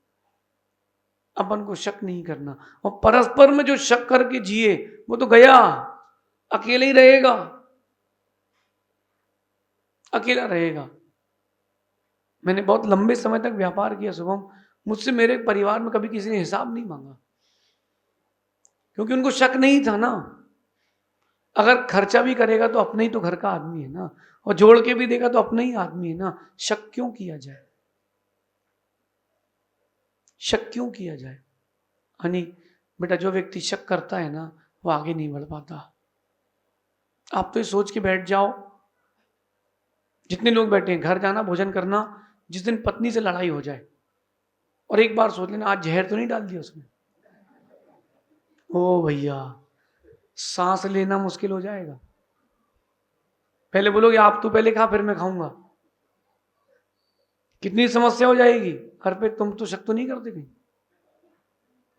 अपन को शक नहीं करना, और परस्पर में जो शक करके जिए वो तो गया, अकेले ही रहेगा, अकेला रहेगा। मैंने बहुत लंबे समय तक व्यापार किया शुभम, मुझसे मेरे परिवार में कभी किसी ने हिसाब नहीं मांगा, क्योंकि उनको शक नहीं था ना। अगर खर्चा भी करेगा तो अपने ही तो घर का आदमी है ना, और जोड़ के भी देगा तो अपना ही आदमी है ना, शक क्यों किया जाए? शक क्यों किया जाए? यानी बेटा जो व्यक्ति शक करता है ना, वो आगे नहीं बढ़ पाता। आप तो ये सोच के बैठ जाओ, जितने लोग बैठे हैं, घर जाना, भोजन करना, जिस दिन पत्नी से लड़ाई हो जाए और एक बार सोच लेना आज जहर तो नहीं डाल दिया उसने, ओ भैया सांस लेना मुश्किल हो जाएगा। पहले बोलोगे आप तो पहले खा फिर मैं खाऊंगा, कितनी समस्या हो जाएगी। घर पे तुम तो शक तो नहीं करते कहीं?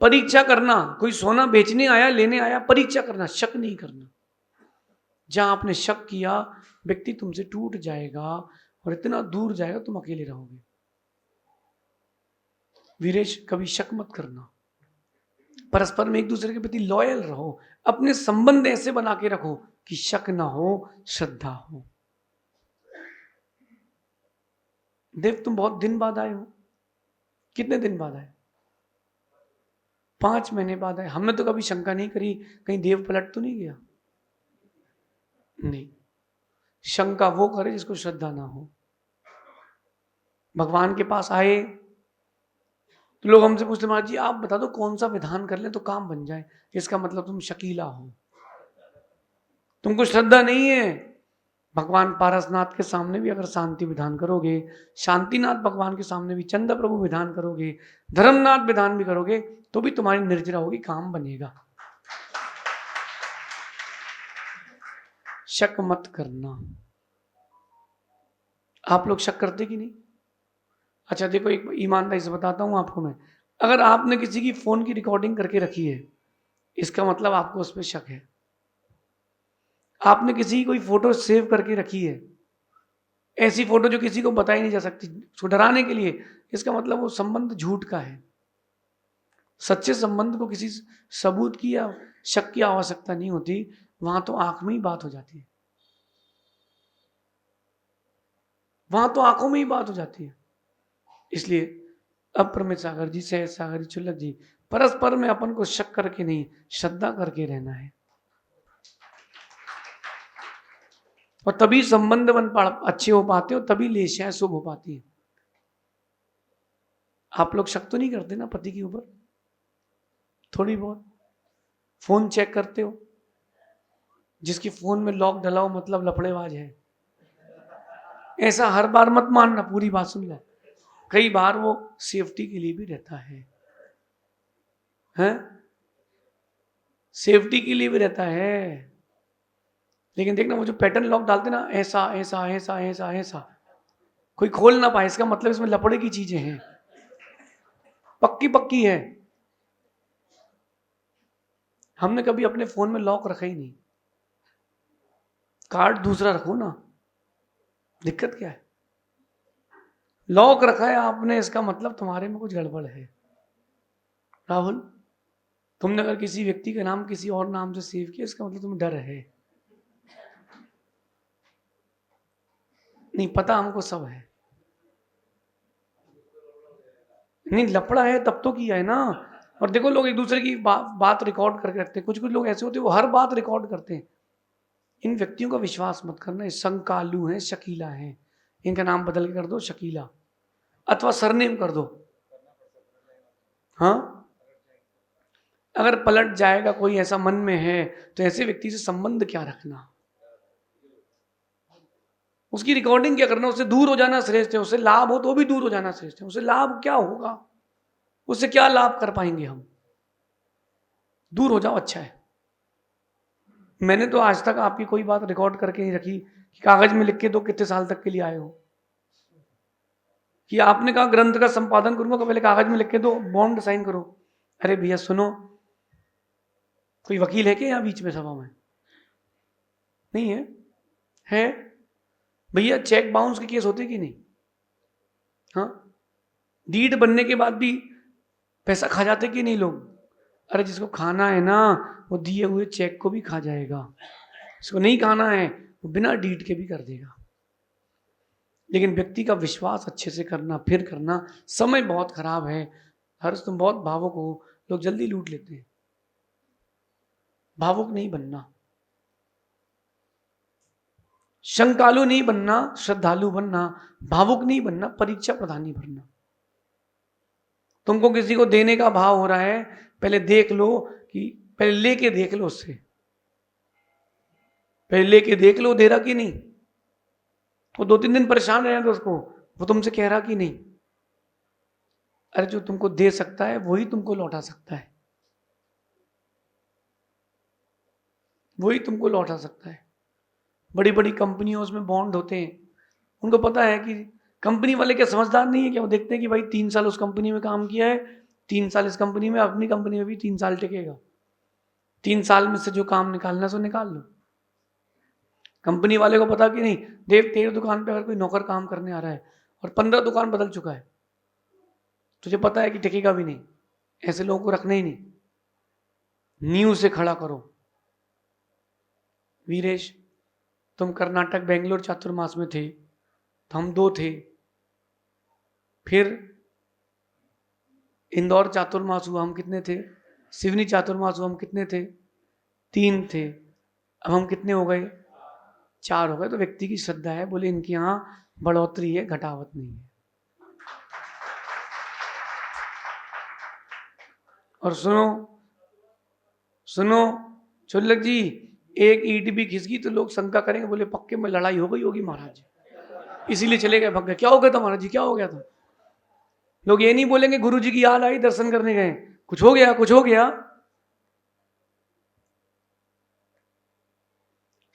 परीक्षा करना, कोई सोना बेचने आया लेने आया, परीक्षा करना, शक नहीं करना। जहां आपने शक किया व्यक्ति तुमसे टूट जाएगा और इतना दूर जाएगा तुम अकेले रहोगे। वीरेश कभी शक मत करना, परस्पर में एक दूसरे के प्रति लॉयल रहो, अपने संबंध ऐसे बना के रखो कि शक ना हो, श्रद्धा हो। देव तुम बहुत दिन बाद आए हो, कितने दिन बाद आए? 5 महीने बाद आए। हमने तो कभी शंका नहीं करी कहीं देव पलट तो नहीं गया। नहीं, शंका वो करे जिसको श्रद्धा ना हो। भगवान के पास आए तो लोग हमसे पूछते महाराज जी आप बता दो कौन सा विधान कर ले तो काम बन जाए। इसका मतलब तुम शकीला हो, तुमको श्रद्धा नहीं है। भगवान पारसनाथ के सामने भी अगर शांति विधान करोगे, शांतिनाथ भगवान के सामने भी चंद्र प्रभु विधान करोगे, धर्मनाथ विधान भी करोगे तो भी तुम्हारी निर्जरा होगी, काम बनेगा। शक मत करना। आप लोग शक करते कि नहीं? अच्छा देखो एक ईमानदारी से बताता हूं आपको मैं, अगर आपने किसी की फोन की रिकॉर्डिंग करके रखी है इसका मतलब आपको उस पर शक है। आपने किसी की कोई फोटो सेव करके रखी है, ऐसी फोटो जो किसी को बताई नहीं जा सकती, उसको डराने के लिए, इसका मतलब वो संबंध झूठ का है। सच्चे संबंध को किसी सबूत की या शक की आवश्यकता नहीं होती, वहां तो आंख में ही बात हो जाती है, वहां तो आंखों में ही बात हो जाती है। इसलिए अप्रमित सागर जी, सहज सागर जी, चुल्लक जी, परस्पर में अपन को शक करके नहीं, श्रद्धा करके रहना है और तभी संबंध अच्छे हो पाते हो, तभी लेशाएं शुभ हो पाती है। आप लोग शक तो नहीं करते ना पति के ऊपर? थोड़ी बहुत फोन चेक करते हो? जिसकी फोन में लॉक डला हो मतलब लफड़ेबाज है, ऐसा हर बार मत मानना, पूरी बात सुन लो। कई बार वो सेफ्टी के लिए भी रहता है, हैं? सेफ्टी के लिए भी रहता है, लेकिन देखना वो जो पैटर्न लॉक डालते ना, ऐसा ऐसा ऐसा ऐसा ऐसा, कोई खोल ना पाए, इसका मतलब इसमें लपड़े की चीजें हैं, पक्की पक्की है। हमने कभी अपने फोन में लॉक रखा ही नहीं, कार्ड दूसरा रखो ना, दिक्कत क्या है? लॉक रखा है आपने इसका मतलब तुम्हारे में कुछ गड़बड़ है। राहुल, तुमने अगर किसी व्यक्ति का नाम किसी और नाम से सेव किया इसका मतलब तुम्हें डर है। नहीं पता, हमको सब है। नहीं लफड़ा है तब तो किया है ना। और देखो लोग एक दूसरे की बात रिकॉर्ड करके रखते हैं, कुछ कुछ लोग ऐसे होते हैं वो हर बात रिकॉर्ड करते हैं। इन व्यक्तियों का विश्वास मत करना, ये संकालू है, शकीला है। इनका नाम बदल के कर दो शकीला, अथवा सरनेम कर दो। हाँ, अगर पलट जाएगा कोई ऐसा मन में है तो ऐसे व्यक्ति से संबंध क्या रखना, उसकी रिकॉर्डिंग क्या करना, उससे दूर हो जाना श्रेष्ठ है। उससे लाभ हो तो भी दूर हो जाना श्रेष्ठ है। उससे लाभ क्या होगा, उससे क्या लाभ कर पाएंगे हम? दूर हो जाओ, अच्छा है। मैंने तो आज तक आपकी कोई बात रिकॉर्ड करके नहीं रखी कि कागज में लिख के दो कितने साल तक के लिए आए हो, कि आपने कहा ग्रंथ का संपादन करूंगा तो पहले कागज में लिख के दो, बॉन्ड साइन करो। अरे भैया सुनो, कोई वकील है क्या यहाँ बीच में सभा में? नहीं है? है भैया, चेक बाउंस के केस होते कि नहीं? हाँ, डीड बनने के बाद भी पैसा खा जाते कि नहीं लोग? अरे जिसको खाना है ना वो दिए हुए चेक को भी खा जाएगा, जिसको नहीं खाना है वो बिना डीड के भी कर देगा। लेकिन व्यक्ति का विश्वास अच्छे से करना, फिर करना। समय बहुत खराब है, हर्ष तुम बहुत भावुक हो, लोग जल्दी लूट लेते हैं। भावुक नहीं बनना, शंकालु नहीं बनना, श्रद्धालु बनना, भावुक नहीं बनना, परीक्षा प्रधानी बनना। तुमको किसी को देने का भाव हो रहा है, पहले देख लो कि पहले लेके देख लो उससे, पहले लेके देख लो दे रहा कि नहीं। वो 2-3 दिन परेशान रहे तो उसको, वो तुमसे कह रहा कि नहीं। अरे जो तुमको दे सकता है वही तुमको लौटा सकता है, वही तुमको लौटा सकता है। बड़ी बड़ी कंपनियों में बॉन्ड होते हैं, उनको पता है कि कंपनी वाले क्या समझदार नहीं है क्या, वो देखते हैं कि भाई 3 साल उस कंपनी में काम किया है, 3 साल इस कंपनी में, अपनी कंपनी में भी 3 साल टिकेगा, 3 साल में से जो काम निकालना सो निकाल लो। कंपनी वाले को पता कि नहीं, देव तेरी दुकान पे अगर कोई नौकर काम करने आ रहा है और 15 दुकान बदल चुका है, तुझे पता है कि टिकेगा भी नहीं, ऐसे लोगों को रखना ही नहीं, नींव से खड़ा करो। वीरेश, तुम कर्नाटक बेंगलोर चातुर्मास में थे तो हम 2 थे, फिर इंदौर चातुर्मास हुआ हम कितने थे, सिवनी चातुर्मास हुआ हम कितने थे, 3 थे, अब हम कितने हो गए, 4 हो गए। तो व्यक्ति की श्रद्धा है, बोले इनके यहाँ बढ़ोतरी है, घटावत नहीं है। और सुनो सुनो चुल्लक जी, एक ईंट भी खिसकी तो लोग शंका करेंगे, बोले पक्के में लड़ाई हो गई होगी महाराज जी, इसीलिए चले गए, भग गए। क्या हो गया था महाराज जी, क्या हो गया था? लोग ये नहीं बोलेंगे गुरु जी की याद आई दर्शन करने गए, कुछ हो गया, कुछ हो गया।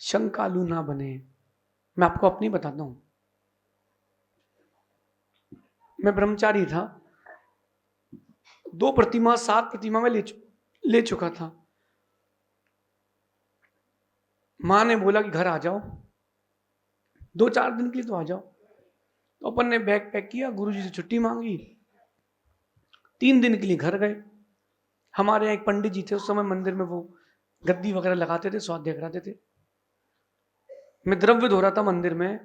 शंकालु ना बने। मैं आपको अपनी बताता हूं, मैं ब्रह्मचारी था, 2 प्रतिमा 7 प्रतिमा में ले चुका था। माँ ने बोला कि घर आ जाओ, 2-4 दिन के लिए तो आ जाओ। तो अपन ने बैग पैक किया, गुरुजी से छुट्टी मांगी, 3 दिन के लिए घर गए। हमारे यहाँ एक पंडित जी थे, उस समय मंदिर में वो गद्दी वगैरह लगाते थे, स्वाध्याय कराते थे। मैं द्रव्य धो रहा था मंदिर में,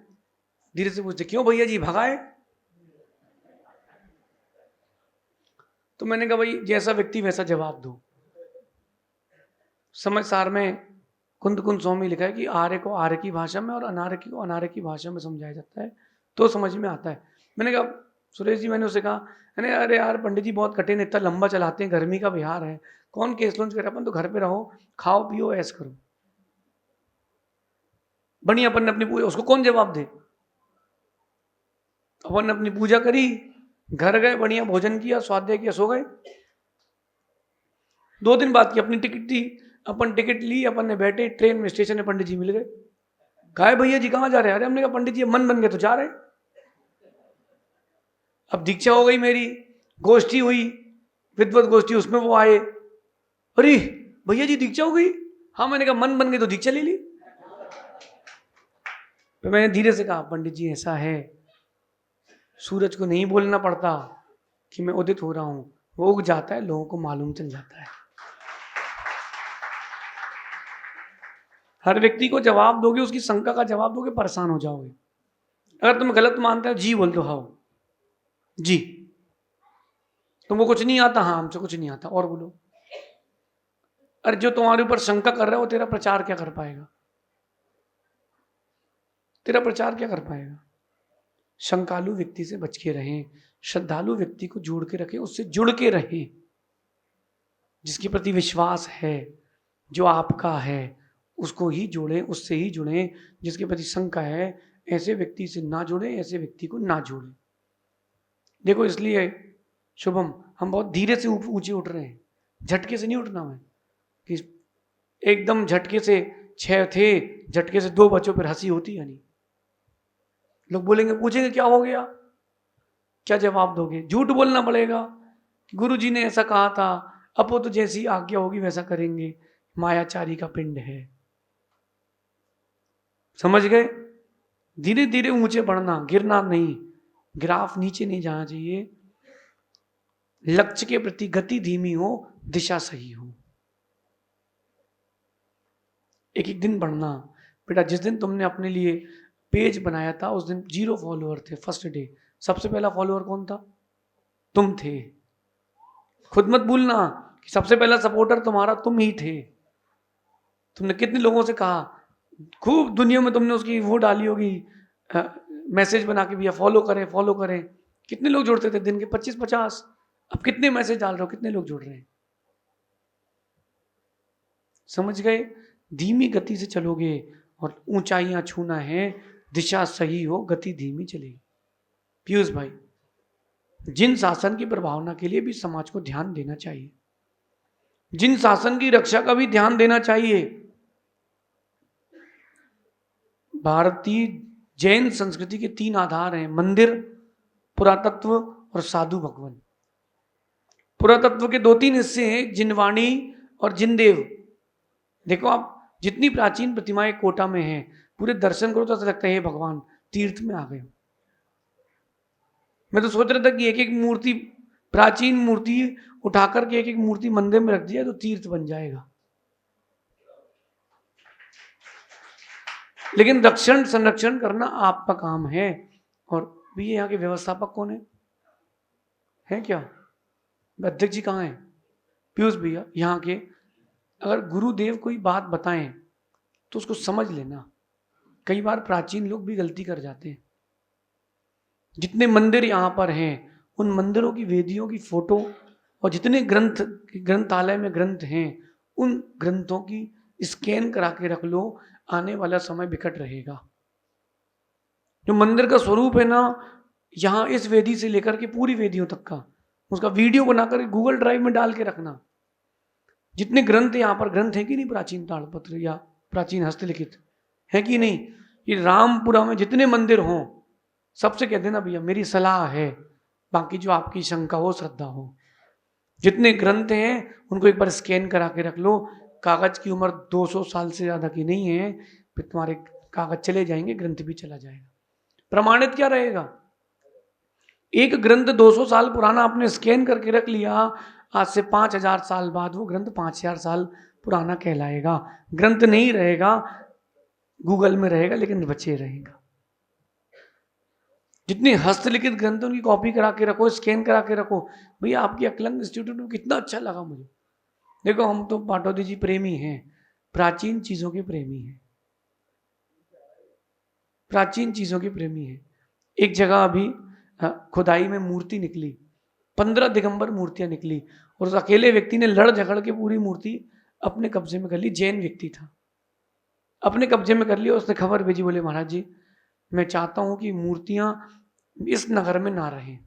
धीरे से पूछते क्यों भैया जी भगाए? तो मैंने कहा भाई जैसा व्यक्ति वैसा जवाब दो। समझ सार में कुंद कुंद स्वामी लिखा है कि आर्य को आर्य की भाषा में और अनार्य को अनार्य की भाषा में समझाया जाता है तो समझ में आता है। मैंने कहा सुरेश जी, मैंने उसे कहा अरे यार पंडित जी बहुत कठिन, इतना लंबा चलाते हैं, गर्मी का बिहार है, कौन केस लॉन्च करे, अपन तो घर पे रहो, खाओ पियो ऐस करो, बढ़िया। अपन ने अपनी पूजा, उसको कौन जवाब दे? अपन ने अपनी पूजा करी, घर गए, बढ़िया भोजन किया, स्वाध्याय किया, सो गए। 2 दिन बाद की अपनी टिकट थी, अपन टिकट ली, अपन ने बैठे ट्रेन में, स्टेशन में पंडित जी मिल गए। कहा भैया जी कहाँ जा रहे हैं? अरे हमने कहा पंडित जी मन बन गए तो जा रहे। अब दीक्षा हो गई मेरी, गोष्ठी हुई, विद्वत गोष्ठी, उसमें वो आए, अरे भैया जी दीक्षा हो गई। हाँ, मैंने कहा मन बन गई तो दीक्षा ले ली। तो मैंने धीरे से कहा पंडित जी ऐसा है, सूरज को नहीं बोलना पड़ता कि मैं उदित हो रहा हूं, वो उग जाता है, लोगों को मालूम चल जाता है। हर व्यक्ति को जवाब दोगे, उसकी शंका का जवाब दोगे, परेशान हो जाओगे। अगर तुम गलत मानते हो, जी बोल दो, हाँ जी, तुमको कुछ नहीं आता, हाँ हमसे कुछ नहीं आता, और बोलो। अरे जो तुम्हारे ऊपर शंका कर रहा है वो तेरा प्रचार क्या कर पाएगा? तेरा प्रचार क्या कर पाएगा? शंकालु व्यक्ति से बच के रहें, श्रद्धालु व्यक्ति को जोड़ के रखें, उससे जुड़ के रहें, जिसके प्रति विश्वास है, जो आपका है उसको ही जोड़ें, उससे ही जुड़ें। जिसके प्रति शंका है ऐसे व्यक्ति से ना जुड़ें, ऐसे व्यक्ति को ना जोड़ें। देखो इसलिए शुभम, हम बहुत धीरे से ऊंचे उठ रहे हैं, झटके से नहीं उठना है कि एकदम झटके से 6 थे, झटके से 2 बच्चों पर हंसी होती है नहीं। लोग बोलेंगे, पूछेंगे क्या हो गया, क्या जवाब दोगे? झूठ बोलना पड़ेगा, गुरु जी ने ऐसा कहा था, अब वो तो जैसी आज्ञा होगी वैसा करेंगे, मायाचारी का पिंड है। समझ गए? धीरे धीरे ऊंचे बढ़ना, गिरना नहीं, ग्राफ नीचे नहीं जाना चाहिए, लक्ष्य के प्रति गति धीमी हो, दिशा सही हो, एक एक दिन बढ़ना। बेटा जिस दिन तुमने अपने लिए पेज बनाया था उस दिन 0 फॉलोअर थे, फर्स्ट डे। सबसे पहला फॉलोअर कौन था? तुम थे। खुद मत भूलना कि सबसे पहला सपोर्टर तुम्हारा तुम ही थे। तुमने कितने लोगों से कहा, खूब दुनिया में तुमने उसकी वो डाली होगी, मैसेज बना के भैया फॉलो करें फॉलो करें। कितने लोग जुड़ते थे दिन के? 25-50। अब कितने मैसेज डाल रहे हो, कितने लोग जुड़ रहे हैं, समझ गए? धीमी गति से चलोगे और ऊंचाइयां छूना है, दिशा सही हो, गति धीमी चलेगी। पीयूष भाई, जिन शासन की प्रभावना के लिए भी समाज को ध्यान देना चाहिए, जिन शासन की रक्षा का भी ध्यान देना चाहिए। भारतीय जैन संस्कृति के 3 आधार हैं, मंदिर, पुरातत्व और साधु भगवान। पुरातत्व के 2-3 हिस्से हैं, जिनवाणी और जिनदेव। देखो आप, जितनी प्राचीन प्रतिमाएं कोटा में हैं, पूरे दर्शन करो तो ऐसा लगता है हे भगवान तीर्थ में आ गए। मैं तो सोच रहा था कि एक एक मूर्ति, प्राचीन मूर्ति उठाकर के एक एक मूर्ति मंदिर में रख दिया तो तीर्थ बन जाएगा। लेकिन रक्षण संरक्षण करना आपका काम है। और भैया यहाँ के व्यवस्थापक कौन है क्या? अध्यक्ष जी कहाँ हैं? पीयूष भैया यहाँ के। अगर गुरुदेव कोई बात बताएं तो उसको समझ लेना। कई बार प्राचीन लोग भी गलती कर जाते हैं। जितने मंदिर यहाँ पर हैं, उन मंदिरों की वेदियों की फोटो और जितने ग्रंथालय में ग्रंथ हैं, उन ग्रंथों की स्कैन करा के रख लो। आने वाला समय विकट रहेगा। जो मंदिर का स्वरूप है ना, यहाँ इस वेदी से लेकर के पूरी वेदियों तक का, उसका वीडियो बनाकर गूगल ड्राइव में डाल के रखना। जितने ग्रंथ यहाँ पर ग्रंथ है कि नहीं, प्राचीन ताड़पत्र या प्राचीन हस्तलिखित है कि नहीं, ये रामपुरा में जितने मंदिर हों, सबसे कह देना भैया मेरी सलाह है, बाकी जो आपकी शंका हो श्रद्धा हो, जितने ग्रंथ हैं उनको एक बार स्कैन करा के रख लो। कागज की उम्र 200 साल से ज्यादा की नहीं है, फिर तुम्हारे कागज चले जाएंगे, ग्रंथ भी चला जाएगा। प्रमाणित क्या रहेगा? एक ग्रंथ 200 साल पुराना आपने स्कैन करके रख लिया, आज से 5000 साल बाद वो ग्रंथ 5000 साल पुराना कहलाएगा। ग्रंथ नहीं रहेगा, गूगल में रहेगा, लेकिन बचे रहेगा। जितने हस्तलिखित ग्रंथ उनकी कॉपी करा के रखो, स्कैन करा के रखो। भैया आपकी अकलंग इंस्टीट्यूट में कितना अच्छा लगा मुझे। देखो हम तो पाटौदी जी प्रेमी हैं, प्राचीन चीजों के प्रेमी हैं, प्राचीन चीजों के प्रेमी हैं। एक जगह अभी खुदाई में मूर्ति निकली, 15 दिगंबर मूर्तियां निकली, और उस अकेले व्यक्ति ने लड़ झगड़ के पूरी मूर्ति अपने कब्जे में कर ली। जैन व्यक्ति था, अपने कब्जे में कर लिया। उसने खबर भेजी, बोले महाराज जी मैं चाहता हूं कि मूर्तियां इस नगर में ना रहें,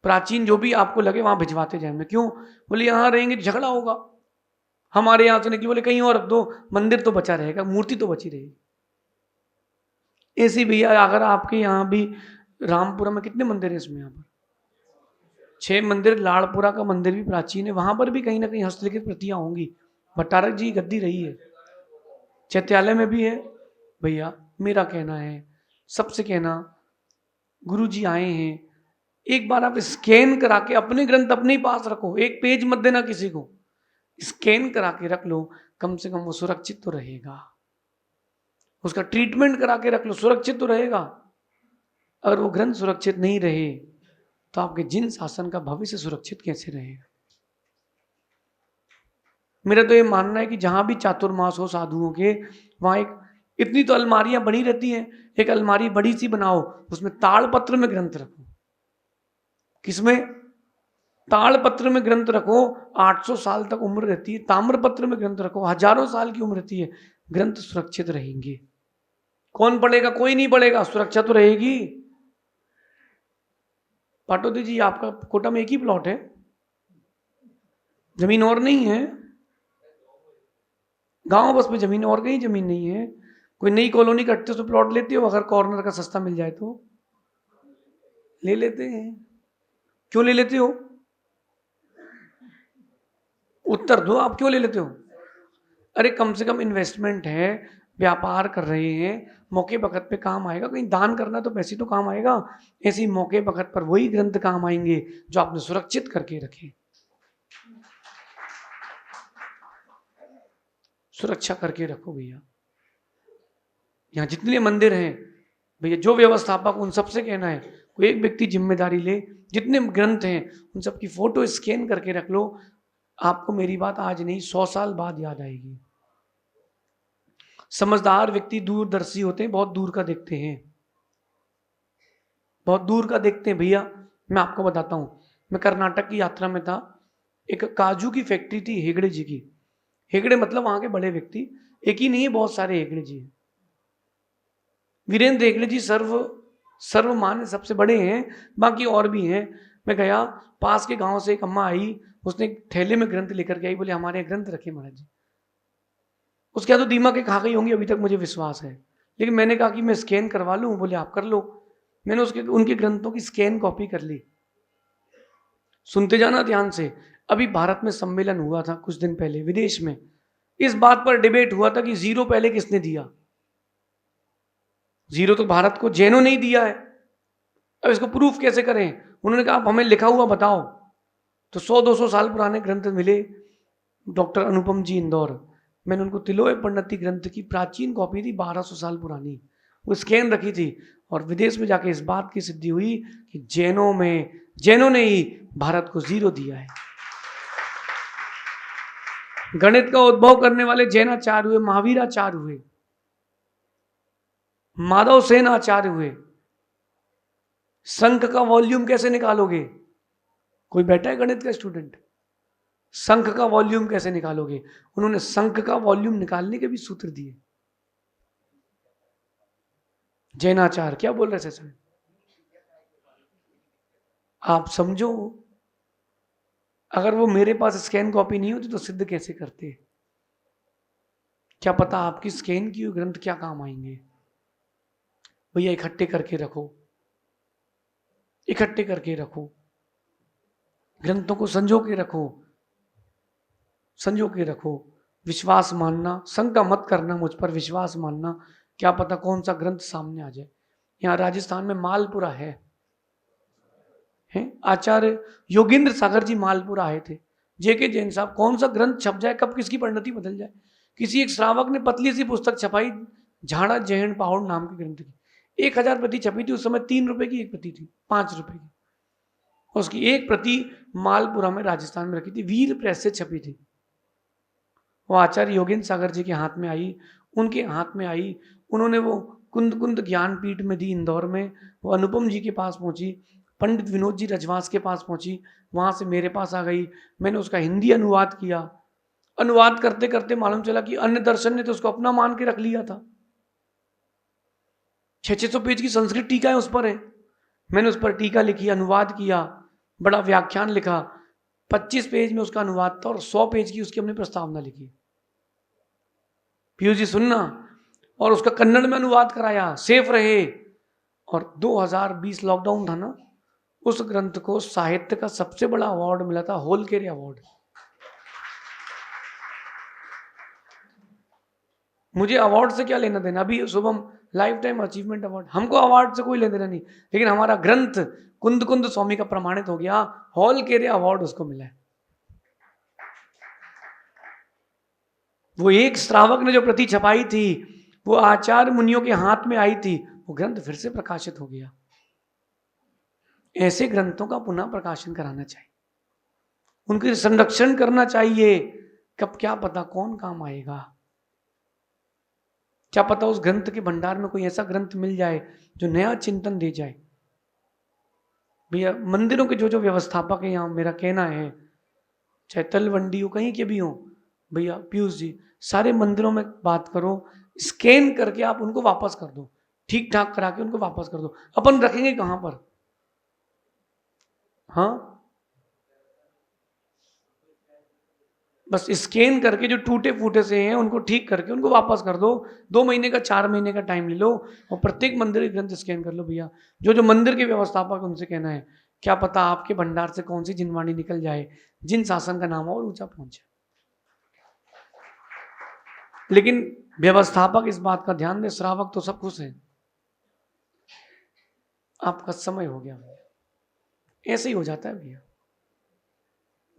प्राचीन जो भी आपको लगे वहां भिजवाते जाए। मैं क्यों? बोले यहां रहेंगे झगड़ा होगा, हमारे यहां से निकली। बोले कहीं और रख दो, मंदिर तो बचा रहेगा, मूर्ति तो बची रहेगी। ऐसी भैया अगर आपके यहाँ भी रामपुरा में कितने मंदिर है इसमें, यहाँ पर 6 मंदिर, लाड़पुरा का मंदिर भी प्राचीन है, वहां पर भी कहीं ना कहीं हस्तलिखित प्रतियां होंगी। भट्टारक जी गद्दी रही है, चैत्यालय में भी है। भैया मेरा कहना है, सबसे कहना, गुरु जी आए हैं, एक बार आप स्कैन करा के अपने ग्रंथ अपने ही पास रखो, एक पेज मत देना किसी को, स्कैन करा के रख लो, कम से कम वो सुरक्षित तो रहेगा। उसका ट्रीटमेंट करा के रख लो, सुरक्षित तो रहेगा। अगर वो ग्रंथ सुरक्षित नहीं रहे तो आपके जिन शासन का भविष्य सुरक्षित कैसे रहेगा? मेरा तो ये मानना है कि जहां भी चातुर्मास हो साधुओं के, वहां एक इतनी तो अलमारियां बनी रहती हैं, एक अलमारी बड़ी सी बनाओ, उसमें ताड़पत्र में ग्रंथ रखो। किसमें? ताड़पत्र में ग्रंथ रखो, 800 साल तक उम्र रहती है। ताम्रपत्र में ग्रंथ रखो, हजारों साल की उम्र रहती है, ग्रंथ सुरक्षित रहेंगे। कौन पढ़ेगा? कोई नहीं पढ़ेगा, सुरक्षा तो रहेगी। पाटौदी जी आपका कोटा में एक ही प्लॉट है, जमीन और नहीं है? गांव बस में जमीन, और कहीं जमीन नहीं है? कोई नई कॉलोनी कटते तो प्लॉट लेते हो, अगर कॉर्नर का सस्ता मिल जाए तो ले लेते हैं। क्यों ले लेते हो? उत्तर दो, आप क्यों ले लेते हो? अरे कम से कम इन्वेस्टमेंट है, व्यापार कर रहे हैं, मौके वक्त पे काम आएगा। कहीं दान करना तो पैसे तो काम आएगा, ऐसे मौके वक्त पर वही ग्रंथ काम आएंगे जो आपने सुरक्षित करके रखे। सुरक्षा करके रखो भैया। यहाँ जितने मंदिर हैं भैया, जो व्यवस्थापक, उन सबसे कहना है कोई एक व्यक्ति जिम्मेदारी ले, जितने ग्रंथ हैं उन सबकी फोटो स्कैन करके रख लो। आपको मेरी बात आज नहीं 100 साल बाद याद आएगी। समझदार व्यक्ति दूरदर्शी होते हैं, बहुत दूर का देखते हैं, बहुत दूर का देखते हैं। भैया मैं आपको बताता हूं, मैं कर्नाटक की यात्रा में था, एक काजू की फैक्ट्री थी हेगड़े जी की। हेगड़े मतलब वहां के बड़े व्यक्ति, एक ही नहीं है, बहुत सारे हेगड़े जी हैं। वीरेंद्र हेगड़े जी सर्वमान्य सबसे बड़े हैं, बाकी और भी हैं। मैं गया, पास के गांव से एक अम्मा आई, उसने एक थैले में ग्रंथ लेकर के आई, बोले हमारे यहाँ ग्रंथ रखे महाराज जी। उसके बाद तो दीमक के खा गई होंगी, अभी तक मुझे विश्वास है। लेकिन मैंने कहा कि मैं स्कैन करवा लूं, बोले आप कर लो। मैंने उनके ग्रंथों की स्कैन कॉपी कर ली। सुनते जाना ध्यान से। अभी भारत में सम्मेलन हुआ था कुछ दिन पहले विदेश में, इस बात पर डिबेट हुआ था कि जीरो पहले किसने दिया। जीरो तो भारत को जैनों ने ही दिया है, अब इसको प्रूफ कैसे करें। उन्होंने कहा आप हमें लिखा हुआ बताओ। तो 100-200 साल पुराने ग्रंथ मिले। डॉक्टर अनुपम जी इंदौर, मैंने उनको तिलोय पंडिती ग्रंथ की प्राचीन कॉपी थी, 1200 साल पुरानी, वो स्कैन रखी थी। और विदेश में जाके इस बात की सिद्धि हुई कि जैनों ने ही भारत को जीरो दिया है। गणित का उद्भव करने वाले जैनाचार्य हुए, महावीराचार्य हुए, माधव सेन आचार्य हुए। संख का वॉल्यूम कैसे निकालोगे? कोई बैठा है गणित का स्टूडेंट? संख का वॉल्यूम कैसे निकालोगे? उन्होंने संख का वॉल्यूम निकालने के भी सूत्र दिए। जैनाचार्य क्या बोल रहे थे सर? आप समझो, अगर वो मेरे पास स्कैन कॉपी नहीं होती तो सिद्ध कैसे करते? क्या पता आपकी स्कैन की हुई ग्रंथ क्या काम आएंगे। भैया इकट्ठे करके रखो, इकट्ठे करके रखो, ग्रंथों को संजो के रखो, संजो के रखो। विश्वास मानना, शंका मत करना मुझ पर, विश्वास मानना। क्या पता कौन सा ग्रंथ सामने आ जाए। यहाँ राजस्थान में मालपुरा है आचार्य योगेंद्र सागर जी मालपुरा आए थे। जेके जैन साहब, कौन सा ग्रंथ छप जाए, कब किसकी परिणति बदल जाए। किसी एक श्रावक ने पतली सी पुस्तक छपाई, झाड़ा जहन पहाड़ नाम की ग्रंथ की, 1000 प्रति छपी थी। उस समय 3 रुपए की एक प्रति थी, 5 रुपए की। उसकी एक प्रति मालपुरा में राजस्थान में रखी थी, वीर प्रेस से छपी थी। वो आचार्य योगेंद्र सागर जी के हाथ में आई, उनके हाथ में आई। उन्होंने वो कुंद कुंद ज्ञानपीठ में दी इंदौर में। वो अनुपम जी के पास पहुंची, पंडित विनोद जी रजवास के पास पहुंची, वहां से मेरे पास आ गई। मैंने उसका हिंदी अनुवाद किया। अनुवाद करते करते मालूम चला कि अन्य दर्शन ने तो उसको अपना मान के रख लिया था। 600 पेज की संस्कृत टीका है उस पर है। मैंने उस पर टीका लिखी, अनुवाद किया, बड़ा व्याख्यान लिखा। 25 पेज में उसका अनुवाद था और 100 पेज की उसकी हमने प्रस्तावना लिखी। पीयूष जी सुनना। और उसका कन्नड़ में अनुवाद कराया, सेफ रहे। और 2020 लॉकडाउन था ना, उस ग्रंथ को साहित्य का सबसे बड़ा अवार्ड मिला था, होलकेरे अवार्ड। मुझे अवार्ड से क्या लेना देना। अभी Shubham life time achievement award, हमको अवार्ड से कोई लेना देना नहीं। लेकिन हमारा ग्रंथ कुंद कुंद स्वामी का प्रमाणित हो गया, होलकेरे अवार्ड उसको मिला है। वो एक श्रावक ने जो प्रति छपाई थी, वो आचार्य मुनियों के हाथ में आई थी, वो ग्रंथ फिर से प्रकाशित हो गया। ऐसे ग्रंथों का पुनः प्रकाशन कराना चाहिए, उनके संरक्षण करना चाहिए। कब क्या पता कौन काम आएगा। क्या पता उस ग्रंथ के भंडार में कोई ऐसा ग्रंथ मिल जाए जो नया चिंतन दे जाए। भैया मंदिरों के जो जो व्यवस्थापक है, यहाँ मेरा कहना है, चाहे तलवंडी हो कहीं के भी हो, भैया पीयूष जी, सारे मंदिरों में बात करो, स्कैन करके आप उनको वापस कर दो, ठीक ठाक करा के उनको वापस कर दो। अपन रखेंगे कहां पर? हाँ, बस स्कैन करके जो टूटे फूटे से हैं उनको ठीक करके उनको वापस कर दो। 2 महीने का 4 महीने का टाइम ले लो और प्रत्येक मंदिर के ग्रंथ स्कैन कर लो। भैया जो जो मंदिर के व्यवस्थापक, उनसे कहना है, क्या पता आपके भंडार से कौन सी जिनवाणी निकल जाए, जिन शासन का नाम और ऊंचा पहुंचे। लेकिन व्यवस्थापक इस बात का ध्यान दे, श्रावक तो सब खुश हैं। आपका समय हो गया भैया, ऐसे ही हो जाता है भैया।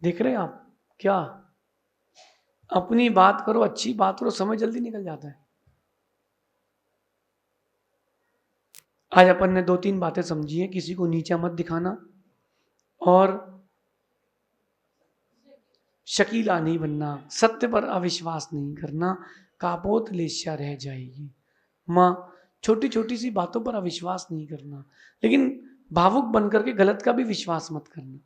देख रहे हैं आप क्या? अपनी बात करो, अच्छी बात करो, समय जल्दी निकल जाता है। आज अपन ने 2-3 बातें समझी है। किसी को नीचा मत दिखाना और शकीला नहीं बनना, सत्य पर अविश्वास नहीं करना, कापोत लेस्या रह जाएगी। माँ, छोटी छोटी सी बातों पर अविश्वास नहीं करना, लेकिन भावुक बनकर के गलत का भी विश्वास मत करना।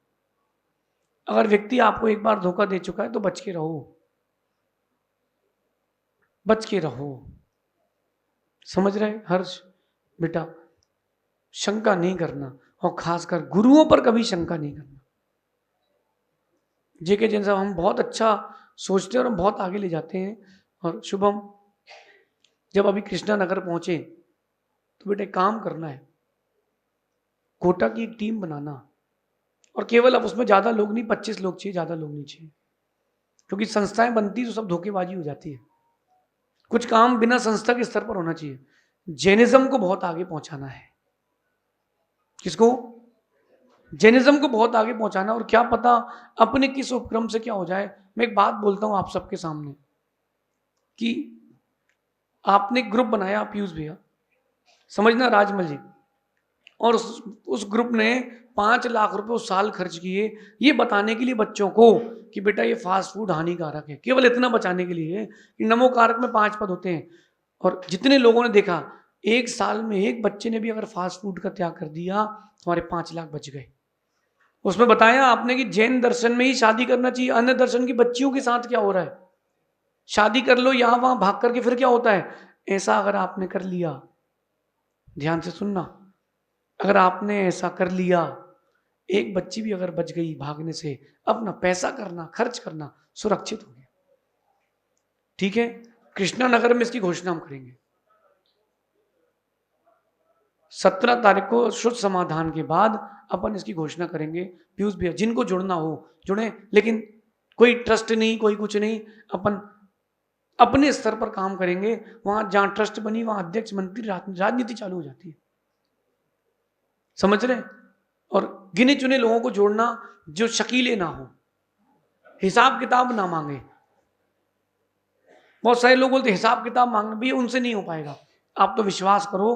अगर व्यक्ति आपको एक बार धोखा दे चुका है तो बच के रहो, बच के रहो। समझ रहे हर्ष बेटा? शंका नहीं करना, और खासकर गुरुओं पर कभी शंका नहीं करना। जेके जैन साहब हम बहुत अच्छा सोचते हैं और हम बहुत आगे ले जाते हैं। और शुभम जब अभी कृष्णा नगर पहुंचे तो बेटे काम करना है, कोटा की एक टीम बनाना, और केवल अब उसमें ज्यादा लोग नहीं, 25 लोग चाहिए, ज्यादा लोग नहीं चाहिए, क्योंकि संस्थाएं बनती तो सब धोखेबाजी हो जाती है। कुछ काम बिना संस्था के स्तर पर होना चाहिए। जैनिज्म को बहुत आगे पहुंचाना है। किसको? जैनिज्म को बहुत आगे पहुंचाना। और क्या पता अपने किस उपक्रम से क्या हो जाए। मैं एक बात बोलता हूं आप सबके सामने कि आपने एक ग्रुप बनाया, पीयूष भैया समझना, राजमल जी, और उस ग्रुप ने 5 लाख रुपए उस साल खर्च किए ये बताने के लिए बच्चों को कि बेटा ये फास्ट फूड हानिकारक है, केवल इतना बचाने के लिए कि नमोकारक में 5 पद होते हैं। और जितने लोगों ने देखा, एक साल में एक बच्चे ने भी अगर फास्ट फूड का त्याग कर दिया तो हमारे 5 लाख बच गए। उसमें बताया आपने कि जैन दर्शन में ही शादी करना चाहिए, अन्य दर्शन की बच्चियों के साथ क्या हो रहा है, शादी कर लो यहां वहां भाग करके, फिर क्या होता है। ऐसा अगर आपने कर लिया, ध्यान से सुनना, अगर आपने ऐसा कर लिया, एक बच्ची भी अगर बच गई भागने से, अपना पैसा करना, खर्च करना सुरक्षित हो गया। ठीक है, कृष्णा नगर में इसकी घोषणा हम करेंगे 17 तारीख को। शुद्ध समाधान के बाद अपन इसकी घोषणा करेंगे। पीयूष भैया जिनको जुड़ना हो जुड़े, लेकिन कोई ट्रस्ट नहीं, कोई कुछ नहीं, अपन अपने स्तर पर काम करेंगे। वहां जहां ट्रस्ट बनी वहां अध्यक्ष मंत्री राजनीति चालू हो जाती है, समझ रहे? और गिने चुने लोगों को जोड़ना जो शकीले ना हो, हिसाब किताब ना मांगे। बहुत सारे लोग बोलते हिसाब किताब मांगना, भैया उनसे नहीं हो पाएगा। आप तो विश्वास करो,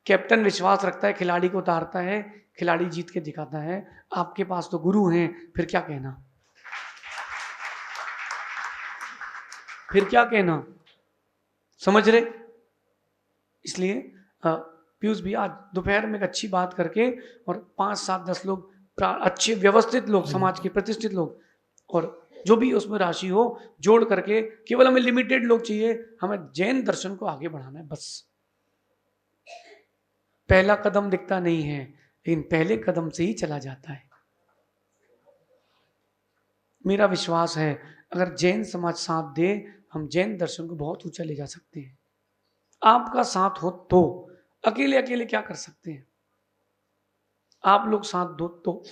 कैप्टन विश्वास रखता है, खिलाड़ी को उतारता है, खिलाड़ी जीत के दिखाता है। आपके पास तो गुरु हैं, फिर क्या कहना, फिर क्या कहना, समझ रहे? इसलिए पीयूष भी आज दोपहर में एक अच्छी बात करके, और 5, 7, 10 लोग अच्छे व्यवस्थित लोग, समाज के प्रतिष्ठित लोग, और जो भी उसमें राशि हो जोड़ करके, केवल हमें लिमिटेड लोग चाहिए, हमें जैन दर्शन को आगे बढ़ाना है बस। पहला कदम दिखता नहीं है, लेकिन पहले कदम से ही चला जाता है। मेरा विश्वास है अगर जैन समाज साथ दे, हम जैन दर्शन को बहुत ऊंचा ले जा सकते हैं। आपका साथ हो तो, अकेले अकेले क्या कर सकते हैं, आप लोग साथ दो तो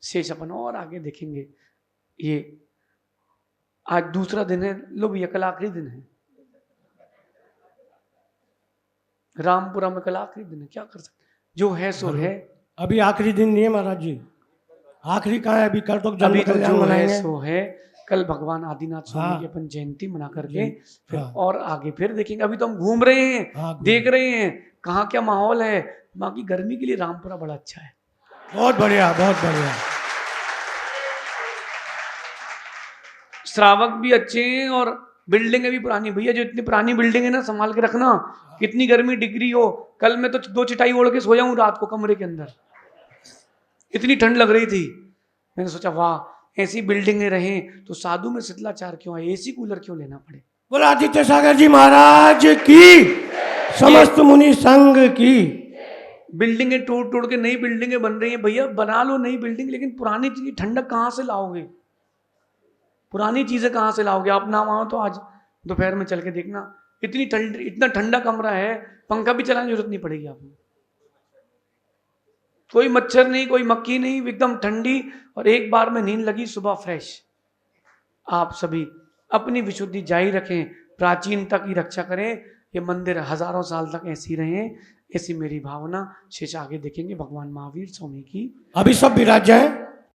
शेष अपन और आगे देखेंगे। ये आज दूसरा दिन है, लो भैया कल आखिरी दिन है, रामपुरा में कल आखिरी दिन है, क्या कर सकते, जो है सो है। अभी आखिरी दिन नहीं है महाराज जी, आखिरी कहाँ है, अभी कल तो अभी तो जो है सो है। कल भगवान आदिनाथ स्वामी की अपन जयंती मना करके फिर और आगे फिर देखेंगे। अभी तो हम घूम रहे हैं, देख रहे हैं कहाँ क्या माहौल है। बाकी गर्मी के लिए रामपुरा बड़ा अच्छा है, बहुत बढ़िया, बहुत बढ़िया। श्रावक भी अच्छे हैं और बिल्डिंगें भी पुरानी। भैया जो इतनी पुरानी बिल्डिंग है ना, संभाल के रखना, कितनी गर्मी डिग्री हो। कल मैं तो 2 चटाई ओढ़ के सोया हूं रात को कमरे के अंदर, इतनी ठंड लग रही थी। मैंने सोचा वाह, ऐसी बिल्डिंगें रहें तो साधु में शीतलाचार क्यों है, एसी कूलर क्यों लेना पड़े। बोला आदित्य सागर जी महाराज की, समस्त मुनि संघ की। बिल्डिंगें टूट टूट के नई बिल्डिंगें बन रही हैं। भैया बना लो नई बिल्डिंग, लेकिन पुरानी चीज ठंडक कहाँ से लाओगे, पुरानी चीजें कहाँ से लाओगे। आप ना वहां तो आज दोपहर में चल के देखना, इतनी ठंड, इतना ठंडा कमरा है, पंखा भी चलाने की जरूरत नहीं पड़ेगी आपको। कोई मच्छर नहीं, कोई मक्खी नहीं, एकदम ठंडी, और एक बार में नींद लगी, सुबह फ्रेश। आप सभी अपनी विशुद्धि जारी रखें, प्राचीनता की रक्षा करें, ये मंदिर हजारों साल तक ऐसी रहे, ऐसी मेरी भावना। शेष आगे देखेंगे। भगवान महावीर स्वामी की। अभी सब विराज जाए।